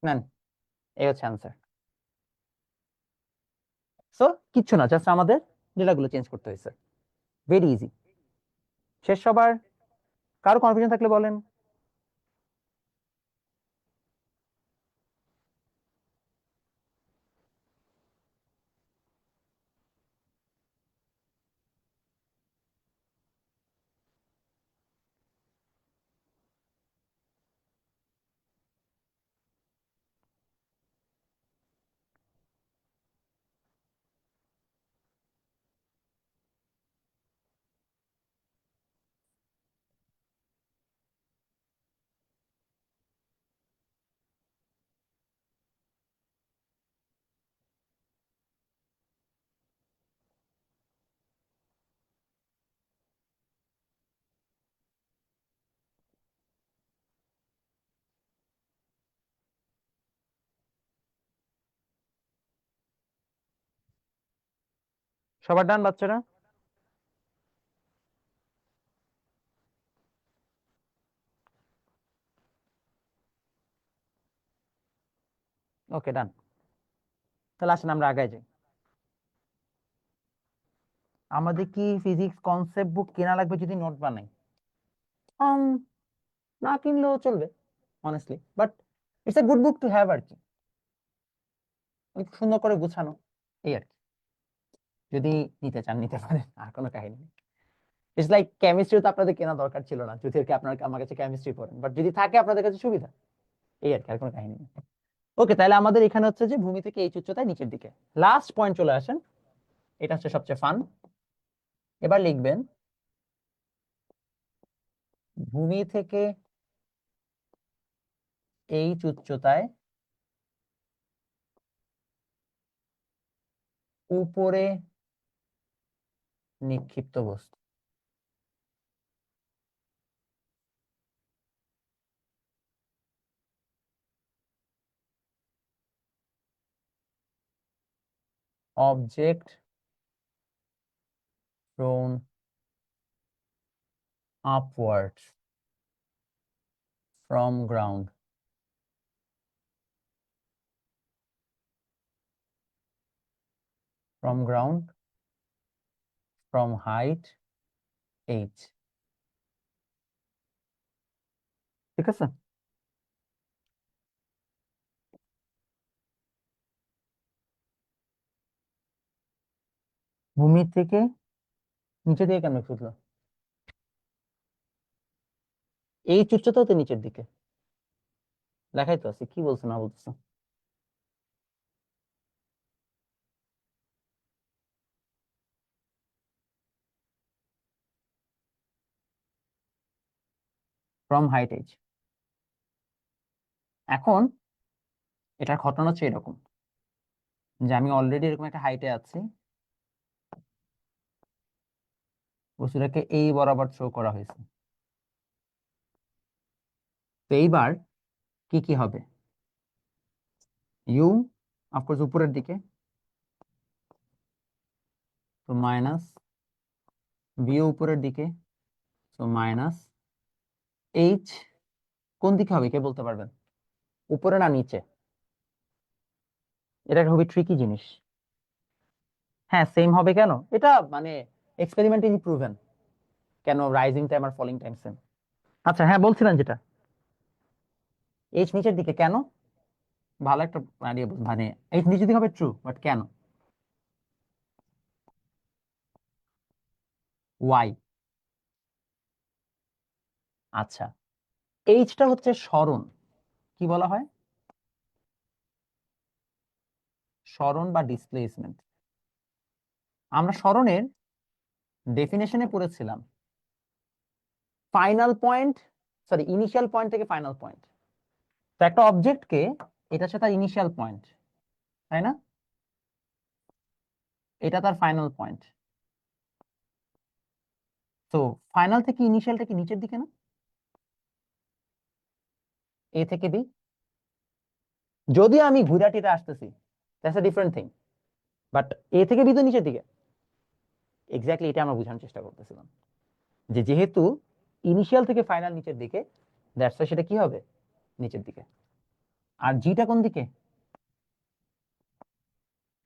নেন, এই হচ্ছে অ্যান্সার। সো কিচ্ছু না, জাস্ট আমাদের ডেটাগুলো চেঞ্জ করতে হয়েছে। Very easy. শেষ সবার? কারো কনফিউশন থাকলে বলেন। সবার ডান বাচ্চারা? ওকে, ডান। তাহলে আসেন আমরা আগায় যাই। আমাদের কি ফিজিক্স কনসেপ্ট বুক কেনা লাগবে যদি নোট বানাই? না কিনলেও চলবে honestly, but it's a good book to have আর কি, একটু সুন্দর করে গুছানো, এই আর কি। যদি নিতে চান নিতে পারেন, আর কোনো কাহিনী নেই। ইটস লাইক কেমিস্ট্রি তো আপনাদের কেনা দরকার ছিল না, যদি আর কি আপনার আমার কাছে কেমিস্ট্রি পড়েন, বাট যদি থাকে আপনাদের কাছে সুবিধা, এই আর কি, আর কোনো কাহিনী নেই। ওকে, তাহলে আমাদের এখানে হচ্ছে যে ভূমি থেকে এই উচ্চতায় নিচের দিকে। লাস্ট পয়েন্ট চলে আসেন, এটা হচ্ছে সবচেয়ে ফান। এবার লিখবেন ভূমি থেকে এই উচ্চতায় উপরে নিক্ষিপ্ত বস্তু। Object thrown upwards from ground, from height h, ঠিক আছে? ভূমি থেকে নিচে দিকে কেন ছুটলো? এই উচ্চতাও তো নিচের দিকে লেখাই তো আছে, কি বলছো না বলছো? From height h. এখন এটার ঘটনা হচ্ছে এরকম, যে আমি অলরেডি এরকম একটা হাইটে আছি, বস্তুটাকে এই বরাবর থ্রো করা হয়েছে। তো এইবার কি কি হবে? ইউ অফকোর্স উপরের দিকে, তো মাইনাস ভি উপরের দিকে, তো মাইনাস এইচ। কোন দিকে হবে কে বলতে পারবেন? উপরে না নিচে? এটা একটা খুবই ট্রিকি জিনিস। হ্যাঁ, সেম হবে কেন? এটা মানে এক্সপেরিমেন্টালি প্রুভেন। কেন রাইজিং টাইম আর ফলিং টাইম সেম? আচ্ছা হ্যাঁ বলছিলেন যেটা, এইচ নিচের দিকে কেন? ভালো একটা আইডিয়া, মানে এইচ নিচের দিকে হবে ট্রু, বাট কেন? ওয়াই? আচ্ছা, এইচটা হচ্ছে সরণ, কি বলা হয়? সরণ বা ডিসপ্লেসমেন্ট। আমরা সরণের ডেফিনেশনে পড়েছিলাম final point, sorry initial point থেকে ফাইনাল পয়েন্ট। তো একটা অবজেক্টকে, এটা হচ্ছে তার ইনিশিয়াল পয়েন্ট, তাই না? এটা তার ফাইনাল পয়েন্ট। তো ফাইনাল থেকে ইনিশিয়ালটা কি নিচের দিকে না? এ থেকে বি, যদি আমি ঘুরাটিতে আসতেছি, that's a different thing, but A থেকে বি তো নিচের দিকে। এক্স্যাক্টলি এটা আমরা বোঝানোর চেষ্টা করতেছিলাম, যে যেহেতু ইনিশিয়াল থেকে ফাইনাল নিচের দিকে, দ্যাটস সেটা কি হবে? নিচের দিকে। আর জিটা কোন দিকে?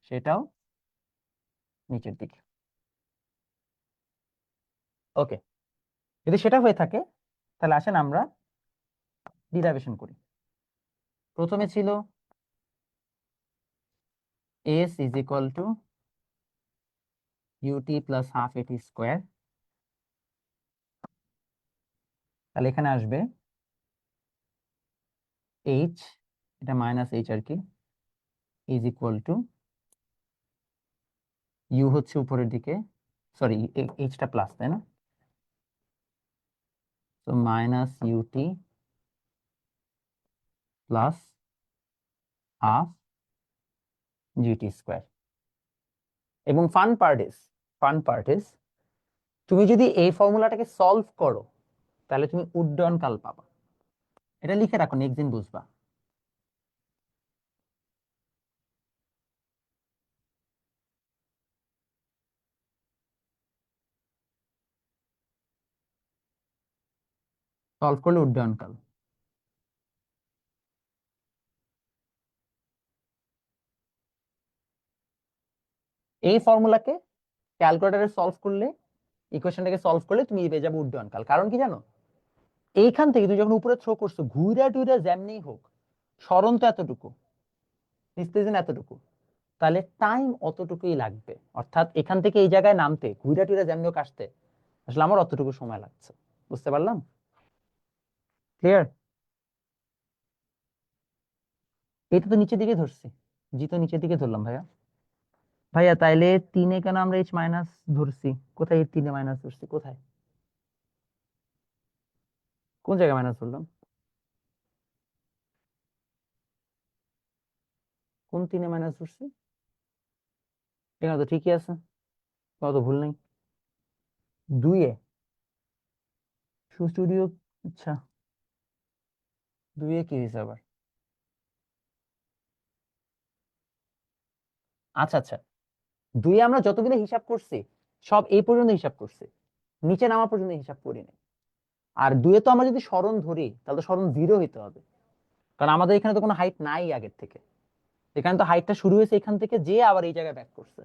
সেটাও নিচের দিকে। ওকে, যদি সেটা হয়ে থাকে তাহলে আসেন আমরা ডিরাইভেশন করি। প্রথমে ছিল s is equal two ut plus half এটি স্কোয়ার, তাহলে এখানে আসবে h, এটা মাইনাস h আর কি, ইজ ইকুয়াল টু u হচ্ছে উপরের দিকে, সরি এইচটা প্লাস, তাই না? তো minus ut plus half gt square. এবং ফান পার্ট ইজ তুমি যদি এই ফর্মুলাটাকে সলভ করো তাহলে তুমি উড্ডয়নকাল পাবা। এটা লিখে রাখো, নেক্সট দিন বুঝবা। সলভ করলে উড্ডয়নকাল। এই ফর্মুলাকে ক্যালকুলেটরে সলভ করলে, ইকুয়েশনটাকে সলভ করলে তুমি পেয়ে যাবে উড্ডয়নকাল। কারণ কি জানো, এইখান থেকে তুমি যখন উপরে থ্রো করছো, ঘুরা টুইরা যেমনি হোক, সরণ তো এতটুকু, ডিসপ্লেসমেন্ট এতটুকু, তাহলে টাইম অতটুকুই লাগবে। অর্থাৎ এখান থেকে এই জায়গায় নামতে, ঘুরা টুইরা যেমনি হোক আসতে, আসলে আমার অতটুকু সময় লাগছে। বুঝতে পারলাম? ক্লিয়ার? এটা তো নিচের দিকে ধরছি, জি তো নিচের দিকে ধরলাম ভাইয়া। ভাইয়া তাইলে তিনে কেন আমরা এইচ মাইনাস ধরছি? কোথায় তিনে মাইনাস ধরছি? কোথায়, কোন জায়গায় মাইনাস ধরলাম? কোন তিনে মাইনাস ধরছি? এখানে তো ঠিকই আছে, কোনো তো ভুল নেই। দুইয়ে স্টুডিও, আচ্ছা দুইয়ে কি হয়েছে আবার? আচ্ছা আচ্ছা, দুইয়ে আমরা যতগুলো হিসাব করছি সব এই পর্যন্ত হিসাব করছি, নিচে নামা পর্যন্ত হিসাব করিনি। আর দুইয়ে তো আমরা যদি সরণ ধরি তাহলে তো সরণ জিরো হইতে হবে, কারণ আমাদের এখানে তো কোনো হাইট নাই আগের থেকে। এখানে তো হাইটটা শুরু হয়েছে এখান থেকে, যে আবার এই জায়গায় ব্যাক করছে।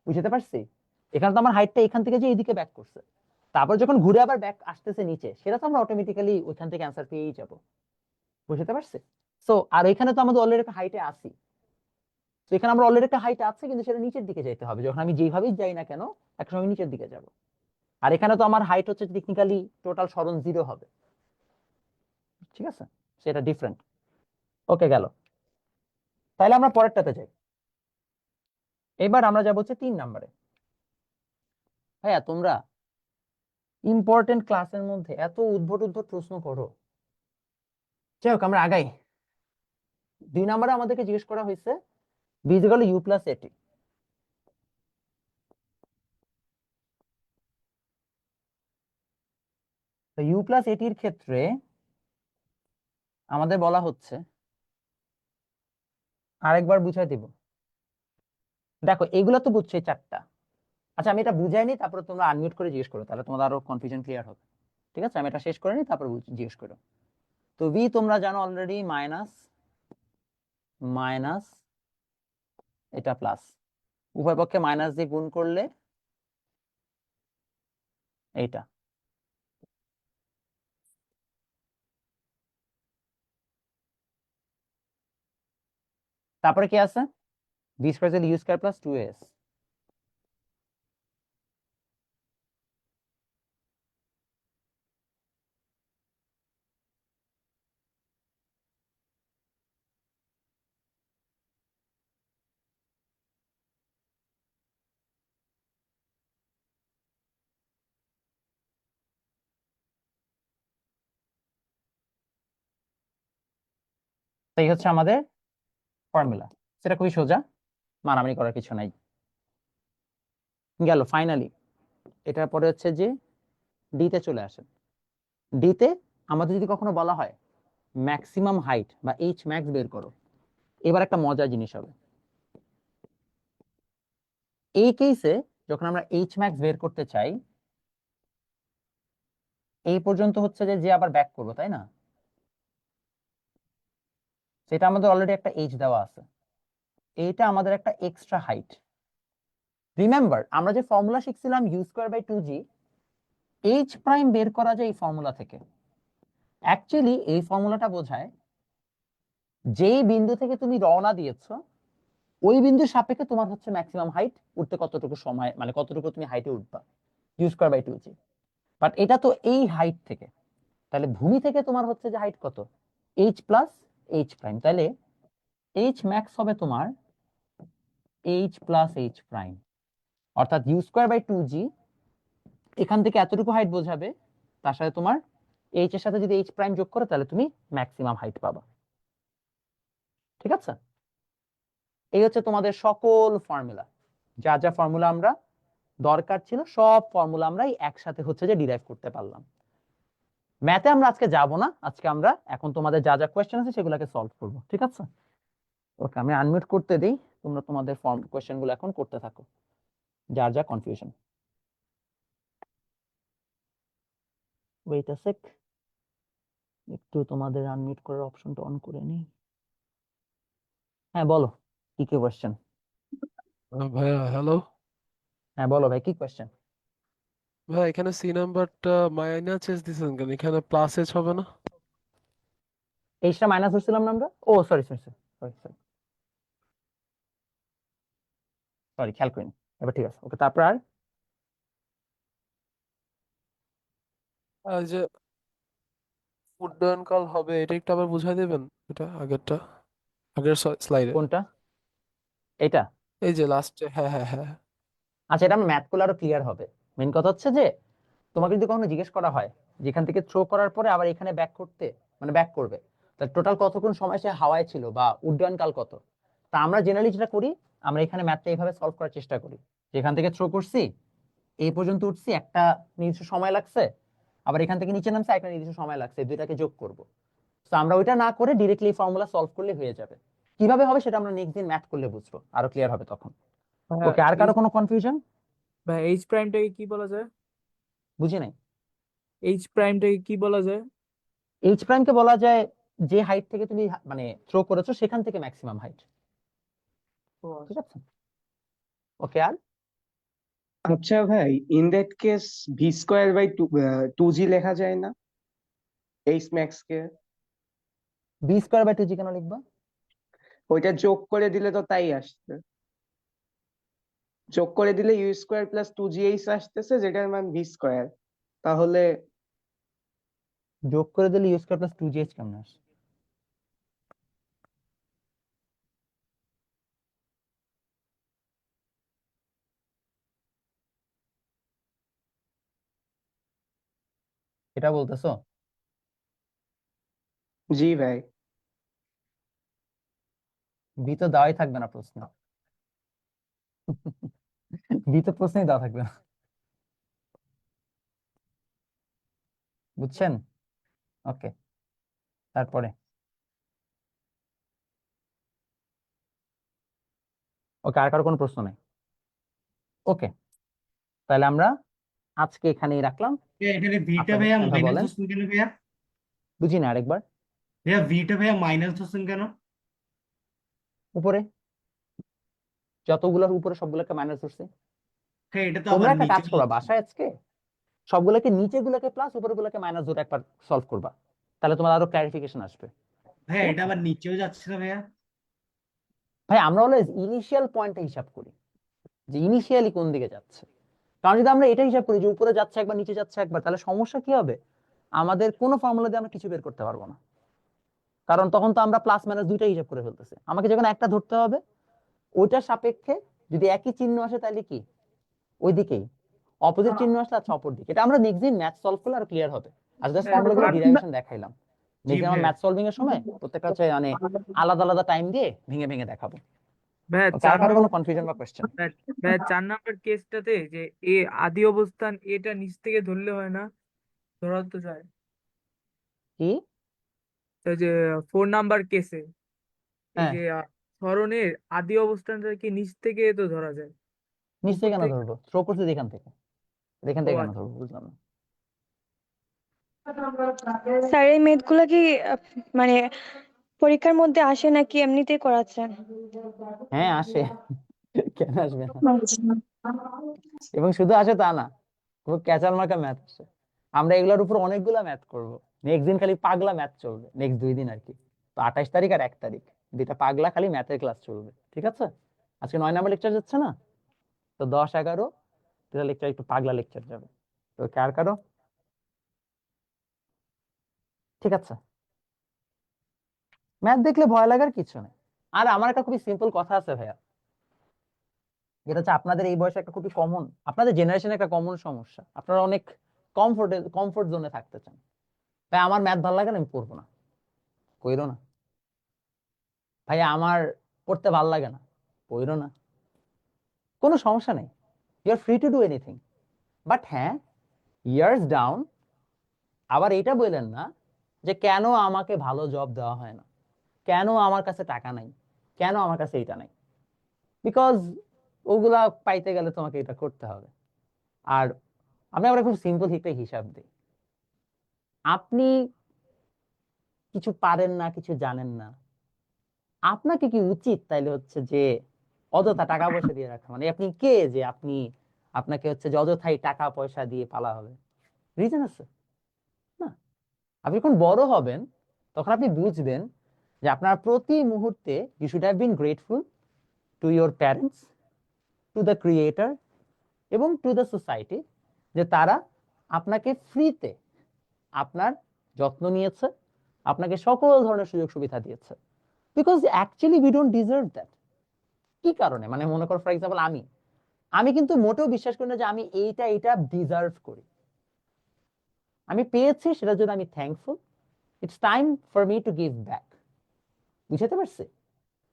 বুঝতে পারছি? এখানে তো আমার হাইটটা এখান থেকে যে এইদিকে ব্যাক করছে, তারপর যখন ঘুরে আবার ব্যাক আসতেছে নিচে, সেটা তো আমরা অটোমেটিক্যালি ওইখান থেকে অ্যান্সার পেয়েই যাব। বুঝতে পারছি? সো আর এখানে তো আমাদের অলরেডি একটা হাইটে আসি, তো এখানে আমরা অলরেডি একটা হাইট আছে, কিন্তু সেটা নিচের দিকে যেতে হবে। যখন আমি যেভাবেই যাই না কেন, একটা সময় নিচের দিকে যাব। আর এখানে তো আমার হাইট হচ্ছে টেকনিক্যালি টোটাল সরণ জিরো হবে। ঠিক আছে, সেটা ডিফারেন্ট। ওকে গেল। তাহলে আমরা পরেরটাতে যাই। এবার আমরা যাব হচ্ছে 3 নম্বরে। হ্যাঁ, তোমরা ইম্পর্টেন্ট ক্লাসের মধ্যে এত উদ্ভট উদ্ভট প্রশ্ন করো। যাই হোক, আমরা আগাই। 2 নম্বরে আমাদেরকে জিজ্ঞেস করা হয়েছে v is equal to u plus a t. তো ইউ প্লাস এটির ক্ষেত্রে আমাদের বলা হচ্ছে, আরেকবার বুঝাই দিব। দেখো এগুলো তো বুঝছো, এই 4টা। আচ্ছা আমি এটা বুঝাইনি, তারপরে তোমরা আনমিউট করে জিজ্ঞেস করো, তাহলে তোমাদের আরো কনফিউশন ক্লিয়ার হবে। ঠিক আছে, আমি এটা শেষ করে নিই, তারপর জিজ্ঞেস করো। তো ভি তোমরা জানো অলরেডি, মাইনাস মাইনাস এটা প্লাস, উভয় পক্ষে মাইনাস দিয়ে গুণ করলে এইটা। তারপরে কি আছে? V square u square plus 2as। তাই হচ্ছে আমাদের ফর্মুলা। সেটা খুবই সোজা, মারামারি করার কিছু নাই। গেল ফাইনালি। এটার পরে হচ্ছে যে ডিতে চলে আসেন। ডিতে আমাদের যদি কখনো বলা হয় ম্যাক্সিমাম হাইট বা এইচ ম্যাক্স বের করো, এবার একটা মজার জিনিস হবে। এই কেসে যখন আমরা এইচ ম্যাক্স বের করতে চাই, এই পর্যন্ত হচ্ছে যে আবার ব্যাক করবো, তাই না? সেটা আমাদের অলরেডি একটা এইচ দেওয়া আছে, এইটা আমাদের একটা এক্সট্রা হাইট। রিমেম্বার আমরা যে ফর্মুলা শিখছিলাম u square by 2g, h prime বের করা যায় এই ফর্মুলা থেকে। অ্যাকচুয়ালি এই ফর্মুলাটা বোঝায় যেই বিন্দু থেকে তুমি রওনা দিয়েছো ওই বিন্দুর সাপেক্ষে তোমার হচ্ছে ম্যাক্সিমাম হাইট, উঠতে কতটুকু সময়, মানে কতটুকু তুমি হাইটে উঠবা, you square by 2g। But এটা তো এই হাইট থেকে, তাহলে ভূমি থেকে তোমার হচ্ছে যে হাইট কত, এইচ প্লাস এইচ প্রাইম। তাহলে এইচ ম্যাক্স হবে তোমার এইচ প্লাস এইচ প্রাইম, অর্থাৎ ইউ স্কয়ার বাই 2g এখান থেকে এতটুকু হাইট বোঝাবে, তার সাথে তোমার এইচ এর সাথে যদি এইচ প্রাইম যোগ করো তাহলে তুমি ম্যাক্সিমাম হাইট পাবা। ঠিক আছে? এই হচ্ছে তোমাদের সকল ফর্মুলা, যা যা ফর্মুলা আমরা দরকার ছিল সব ফর্মুলা আমরা একসাথে হচ্ছে যে ডিরাইভ করতে পারলাম। ম্যাথে আমরা আজকে যাব না, আজকে আমরা এখন তোমাদের যা যা কোয়েশ্চেন আছে সেগুলোকে সলভ করব। ঠিক আছে? ওকে, আমি আনমিউট করতে দেই, তোমরা তোমাদের ফর্ম কোয়েশ্চেন গুলো এখন করতে থাকো, যার যা কনফিউশন। ওয়েট আ সেক, একটু তোমাদের আনমিউট করার অপশনটা অন করে নিই। হ্যাঁ বলো, কি কি কোয়েশ্চেন? ভাইয়া হ্যালো। হ্যাঁ বলো ভাই, কি কোয়েশ্চেন? ভাই এখানে সি নাম্বারটা মাইনাস এস দিছেন কেন? এখানে প্লাস এস হবে না? এইচটা মাইনাস ধরছিলাম না আমরা। ও sorry sorry sorry sorry sorry sorry, খেয়াল করিনি। এবার ঠিক আছে, ওকে। তারপর আর আর যে উড্ডয়নকাল হবে এটা একটু আবার বুঝাই দেবেন, এটা আগেরটা, আগের স্লাইডে, কোনটা? এটা? এই যে লাস্টে। হ্যাঁ হ্যাঁ হ্যাঁ। আচ্ছা, এটা আমরা ম্যাথ করলে আরো ক্লিয়ার হবে। মেন কথা হচ্ছে যে তোমাকে যদি কখনো জিজ্ঞেস করা হয় যেখান থেকে থ্রো করার পরে আবার এখানে ব্যাক করতে, মানে ব্যাক করবে, তাহলে টোটাল কতক্ষণ সময় সে হাওয়ায় ছিল বা উড্ডয়নকাল কত, তা আমরা জেনারেলি যেটা করি, আমরা এখানে ম্যাথটা এইভাবে সলভ করার চেষ্টা করি। যেখান থেকে থ্রো করছি এই পর্যন্ত উঠছি একটা নির্দিষ্ট সময় লাগছে, আবার এখান থেকে নিচে নামছে একটা নির্দিষ্ট সময় লাগছে, এই দুইটাকে যোগ করব। তো আমরা ওইটা না করে ডিরেক্টলি ফর্মুলা সলভ করলে হয়ে যাবে। কিভাবে হবে সেটা আমরা নেক্সট দিন ম্যাথ করলে বুঝবো, আরো ক্লিয়ার হবে তখন। হ্যাঁ, ওকে, আর কারো কোনো কনফিউশন? ভাই এইচ প্রাইমটাকে কি বলা যায়? বুঝি নাই। এইচ প্রাইমটাকে কি বলা যায়? এইচ প্রাইমকে বলা যায় যে হাইট থেকে তুমি মানে থ্রো করেছো সেখান থেকে ম্যাক্সিমাম হাইট। ঠিক আছে? ওকে, আর আচ্ছা ভাই, in that case v square by 2g লেখা যায় না এইচ ম্যাক্স কে? বি স্কয়ার বাই 2g কেন লিখবা? ওইটা যোগ করে দিলে তো তাই আসছে, যোগ করে দিলে ইউ স্কোয়ার প্লাস 2gh আসতেছে যেটার মান ভি স্কোয়ার। তাহলে যোগ করে দিলে ইউ স্কয়ার প্লাস 2gh কেমন আসে? এটা বলতেছো? জি ভাই। বি তো দেওয়াই থাকবে না প্রশ্ন। বি তো প্রশ্নই দেওয়া থাকবে না। বুঝছেন? ওকে, তারপরে ওকে, আর কারো কোনো প্রশ্ন নাই? ওকে, তাহলে আমরা আজকে এখানেই রাখলাম। এখানে ভিটা আপনাদের ভাইয়া হ্যাঁ ভাই মাইনাস বলেন, ধরছেন কেন ভাইয়া? বুঝি না আরেকবার। ভাইয়া ভিটা ভাইয়া মাইনাস ধরছেন কেন? উপরে যতগুলোর উপরে সবগুলোকে মাইনাস ধরছি। হ্যাঁ, এটা তো তোমরা আবার একটা কাজ নিচে করো আছে। বাসায় আজকে, সবগুলোকে নিচেগুলোকে প্লাস উপরগুলোকে মাইনাস ধরে একবার সলভ করবা, তাহলে তোমার আরো ক্লারিফিকেশন আসবে। ভাইয়া এটা আবার নিচেও যাচ্ছে না ভাইয়া। ভাই আমরা অলওয়েজ ইনিশিয়াল পয়েন্টটা হিসাব করি যে ইনিশিয়ালি কোন দিকে যাচ্ছে। কারণ যদি আমরা এটা হিসাব করি যে উপরে যাচ্ছে একবার নিচে যাচ্ছে একবার, তাহলে সমস্যা কি হবে, আমাদের কোনো ফর্মুলা দিয়ে আমরা কিছু বের করতে পারবো না। কারণ তখন তো আমরা প্লাস মাইনাস দুইটাই হিসাব করে ফেলতেছি। আমাকে যখন একটা ধরতে হবে, ওইটার সাপেক্ষে যদি একই চিহ্ন আসে তাহলে কি ওই দিকেই, অপোজিট চিহ্ন আসলে আচ্ছা অপর দিকে। এটা আমরা নেক্সট দিন ম্যাথ সলভ করলে আর ক্লিয়ার হবে। আর জাস্ট ফর্মুলাগুলো ডিরাইভেশন দেখাইলাম, জি নেক্সট দিন আমার ভাইয়া। ম্যাথ সলভিং এর সময় প্রত্যেকটা হচ্ছে মানে আলাদা আলাদা টাইম দিয়ে ভেঙে ভেঙে দেখাবো। ভাইয়া ওকে, চার আর কারো কোনো নম্বর কনফিউশন বা কোশ্চেন? ভাইয়া 4 নম্বর কেসটাতে যে এ আদি অবস্থান এটা নিচ থেকে ধরলে হয় না, ধরা তো যায়। কি? তো যে 4 নাম্বার কেসে এই হ্যাঁ, যে স্মরণের আদি অবস্থানটা কি নিচ থেকে তো ধরা যায়, উপর নিশ্চয়ই কেন থেকে? ধরবো, থ্রো করছি এখান থেকে, এখান ও থেকে কেন আচ্ছা। ধরবো বুঝলাম না। স্যার এই মেথগুলো কি মানে পরীক্ষার মধ্যে আসে নাকি এমনিতেই করাচ্ছেন? হ্যাঁ আসে, কেন আসবে না, আচ্ছা। এবং শুধু আসে তা না, খুব ক্যাচাল মার্কা ম্যাথ আসে। আমরা এগুলোর উপর অনেকগুলা ম্যাথ করব। নেক্সট দিন খালি পাগলা ম্যাথ চলবে, নেক্সট 2 দিন আর কি। তো 28 তারিখ আর 1 তারিখ দুইটা পাগলা খালি ম্যাথের ক্লাস চলবে, ঠিক আছে? আজকে 9 নাম্বার লেকচার যাচ্ছে না, তো 10, 11 দুটা লেকচার একটু পাগলা লেকচার যাবে। তো কার কারো ঠিক আছে? ম্যাথ দেখলে ভয় লাগার কিছু নেই। আর আমার একটা খুবই সিম্পল কথা আছে ভাইয়া, যেটা হচ্ছে আপনাদের এই বয়সে একটা খুবই কমন, আপনাদের জেনারেশনে একটা কমন সমস্যা, আপনারা অনেক কমফোর্ট জোনে থাকতে চান। ভাই আমার ম্যাথ ভালো লাগে না, আমি পড়বো না, কইরো না। ভাই আমার পড়তে ভালো লাগে না, পড়ো না, কোনো সমস্যা নেই, you are free to do anything. But হ্যাঁ, ইয়ার্স ডাউন আবার এটা বললেন না যে কেন আমাকে ভালো জব দেওয়া হয় না, কেন আমার কাছে টাকা নাই, কেন আমার কাছে এটা নাই, বিকজ ওগুলা পাইতে গেলে তোমাকে এটা করতে হবে। আর আমি আবার খুব সিম্পল একটা হিসাব দিই, আপনি কিছু পারেন না, কিছু জানেন না, আপনাকে কি উচিত তাইলে হচ্ছে যে অযথা টাকা পয়সা দিয়ে রাখা? মানে আপনি কে যে আপনি, আপনাকে হচ্ছে যে অযথাই টাকা পয়সা দিয়ে পালা হবে? রিজন আছে না? আপনি যখন বড় হবেন তখন আপনি বুঝবেন যে আপনার প্রতি মুহূর্তে you should have been grateful to your parents, to the creator এবং টু দ্য সোসাইটি, যে তারা আপনাকে ফ্রিতে আপনার যত্ন নিয়েছে, আপনাকে সকল ধরনের সুযোগ সুবিধা দিয়েছে। Because actually we don't deserve that. কি কারণে? মানে মনে করো ফর এক্সাম্পল আমি কিন্তু মোটেও বিশ্বাস করি না যে আমি এইটা ডিজার্ভ করি। আমি পেয়েছি সেটার জন্য আমি thankful. It's time for me to give back. বুঝতে পারছি?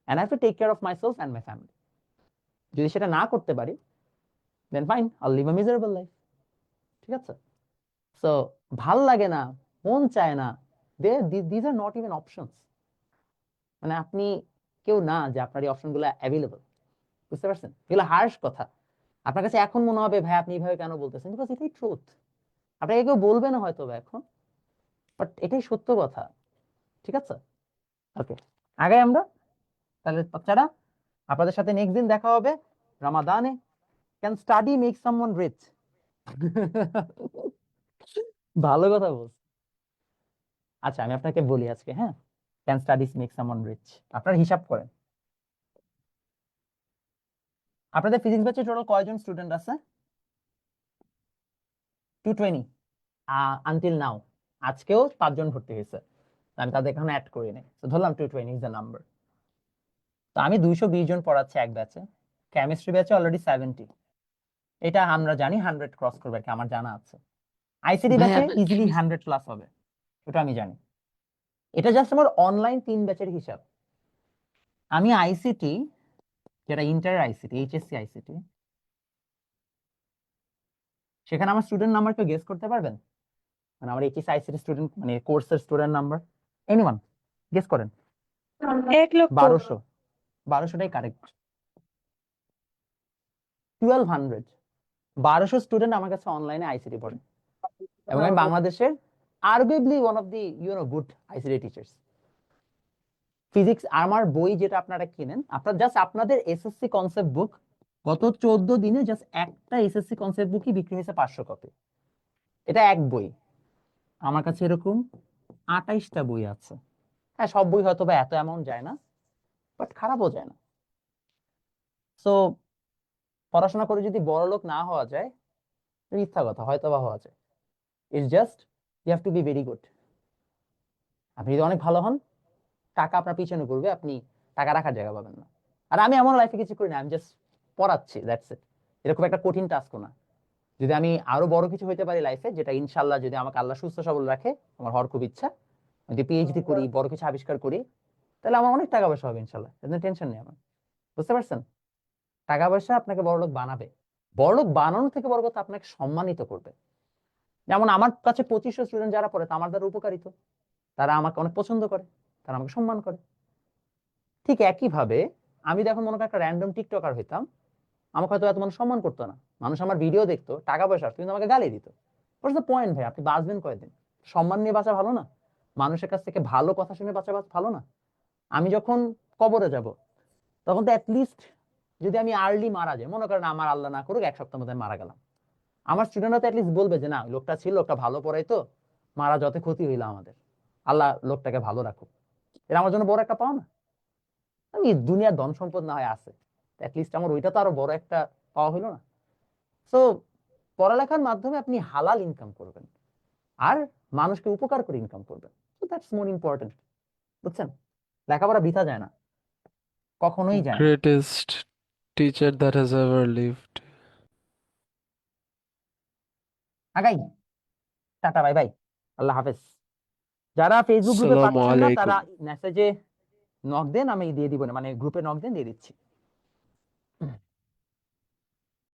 And I have to take care of myself and my family. যদি সেটা না করতে পারি, then fine, I'll live a miserable life. ঠিক আছে? সো ভাল লাগে না, মন চায় না, these are not even options. মানে আপনি কেউ না যে আপনার এই অপশনগুলো অ্যাভেলেবল। বুঝতে পারছেন? এগুলো হার্শ কথা। আপনার কাছে এখন মনে হবে ভাই আপনি এইভাবে কেন বলতেছেন, বিকজ এটাই ট্রুথ। আপনাকে কেউ বলবে না হয়তো এখন, বাট এটাই সত্য কথা। ঠিক আছে? ওকে, আগে আমরা তাহলে বাচ্চারা, আপনাদের সাথে নেক্সট দিন দেখা হবে রমাদানে। Can study make someone rich? ভালো কথা বলছি। আচ্ছা আমি আপনাকে বলি আজকে, হ্যাঁ, can studies make someone rich. আপনারা হিসাব করেন, আপনাদের ফিজিক্স ব্যাচে টোটাল কয়জন স্টুডেন্ট আছে? 220 আনটিল নাও। আজকেও 5 জন ভর্তি হয়েছে, আমি তাদের এখানে অ্যাড করি নাই, তো ধরলাম 220 ইজ দ্য নাম্বার। তো আমি 220 জন পড়াচ্ছি এক ব্যাচে। কেমিস্ট্রি ব্যাচে অলরেডি 70, এটা আমরা জানি 100 ক্রস করবে আর কি, আমার জানা আছে। আইসিটি ব্যাচে ইজিলি 100 প্লাস হবে, ওটা আমি জানি। এটা জাস্ট আমার অনলাইন 3 ব্যাচের হিসাব। আমি আইসিটি, যেটা ইন্টার আইসিটি, এইচএসসি আইসিটি, সেখানে আমার স্টুডেন্ট নাম্বার কেউ গেস করতে পারবেন? মানে আমার এইচএসসি আইসিটি স্টুডেন্ট, মানে কোর্সের স্টুডেন্ট নাম্বার এনিওয়ান গেস করেন? 1,00,000। 1200টাই কারেক্ট। 1200 1200 স্টুডেন্ট আমার কাছে অনলাইনে আইসিটি পড়ে, এবং আমি বাংলাদেশের arguably one of the good ICT teachers. Physics আমার বই যেটা আপনারা কিনেন, আপনারা জাস্ট আপনাদের এসএসসি কনসেপ্ট বুক গত 14 দিনে জাস্ট একটা এসএসসি কনসেপ্ট বুকই বিক্রি হয়েছে 500 কপি। এটা এক বই, আমার কাছে এরকম 28টা বই আছে। হ্যাঁ, সব বই হয়তো বা এত অ্যামাউন্ট যায় না, বাট খারাপও যায় না। সো পড়াশোনা করে যদি বড়লোক না হওয়া যায়, মিথ্যা কথা, হয়তো বা হওয়া যায়। It's just you have to be very good. আপনি যদি অনেক ভালো হন, টাকা আপনার পিছনে ঘুরবে, আপনি টাকা রাখার জায়গা পাবেন না। আর আমি এমন লাইফে কিছু করি না, আমি জাস্ট পড়াচ্ছি, দ্যাটস ইট। এরকম একটা কঠিন টাস্কও না। যদি আমি আরো বড় কিছু হইতে পারি লাইফে, যেটা ইনশাল্লাহ যদি আমাকে আল্লাহ সুস্থ সবল রাখে, আমার হওয়ার খুব ইচ্ছা, যদি পিএইচডি করি, বড় কিছু আবিষ্কার করি, তাহলে আমার অনেক টাকা পয়সা হবে ইনশাল্লাহ, এতে টেনশন নেই আমার। বুঝতে পারছেন? টাকা পয়সা আপনাকে বড়লোক বানাবে, বড়লোক বানানোর থেকে বড় কথা আপনাকে সম্মানিত করবে। যেমন আমার কাছে 2500 স্টুডেন্ট যারা পড়ে, তা আমার দ্বারা উপকারিত, তারা আমাকে অনেক পছন্দ করে, তারা আমাকে সম্মান করে। ঠিক একই ভাবে আমি যখন মনে করি একটা র্যান্ডম টিকটকার হইতাম, আমাকে হয়তো এত মানুষ সম্মান করতো না, মানুষ আমার ভিডিও দেখতো, টাকা পয়সা আসতো, কিন্তু আমাকে গালি দিত। হোয়াটস দ্য পয়েন্ট ভাই? আপনি বাঁচবেন কয়দিন? সম্মান নিয়ে বাঁচা ভালো না? মানুষের কাছ থেকে ভালো কথা শুনে বাঁচা ভালো না? আমি যখন কবরে যাব, তখন তো অ্যাটলিস্ট যদি আমি আর্লি মারা যাই, মনে করেন আমার আল্লাহ না করুক 1 সপ্তাহ মধ্যে মারা গেলাম, আমার স্টুডেন্টরা তো অ্যাটলিস্ট বলবে যে না, লোকটা ছিল, লোকটা ভালো পড়াইতো, মারা যত ক্ষতি হইলো আমাদের, আল্লাহ লোকটাকে ভালো রাখুক। এটা আমার জন্য বড় একটা পাওনা। আমি দুনিয়ার ধন সম্পদ না হয় আছে, অ্যাটলিস্ট আমার ওইটা তো আরো বড় একটা পাওয়া হইলো না? সো পড়ালেখার মাধ্যমে আপনি হালাল ইনকাম করবেন, আর মানুষকে উপকার করে ইনকাম করবেন। So that's more important. বুঝছেন? লেখাপড়া বৃথা যায় না, কখনোই যায় না। Greatest teacher that has ever lived. আগাই, টাটা, বাই বাই, আল্লাহ হাফেজ। যারা ফেসবুক গ্রুপে Assalamu পাচ্ছেন না, তারা alaikum. মেসেজে নক দেন, আমি দিয়ে দিব না, মানে গ্রুপে নক দেন, দিয়ে দিচ্ছি।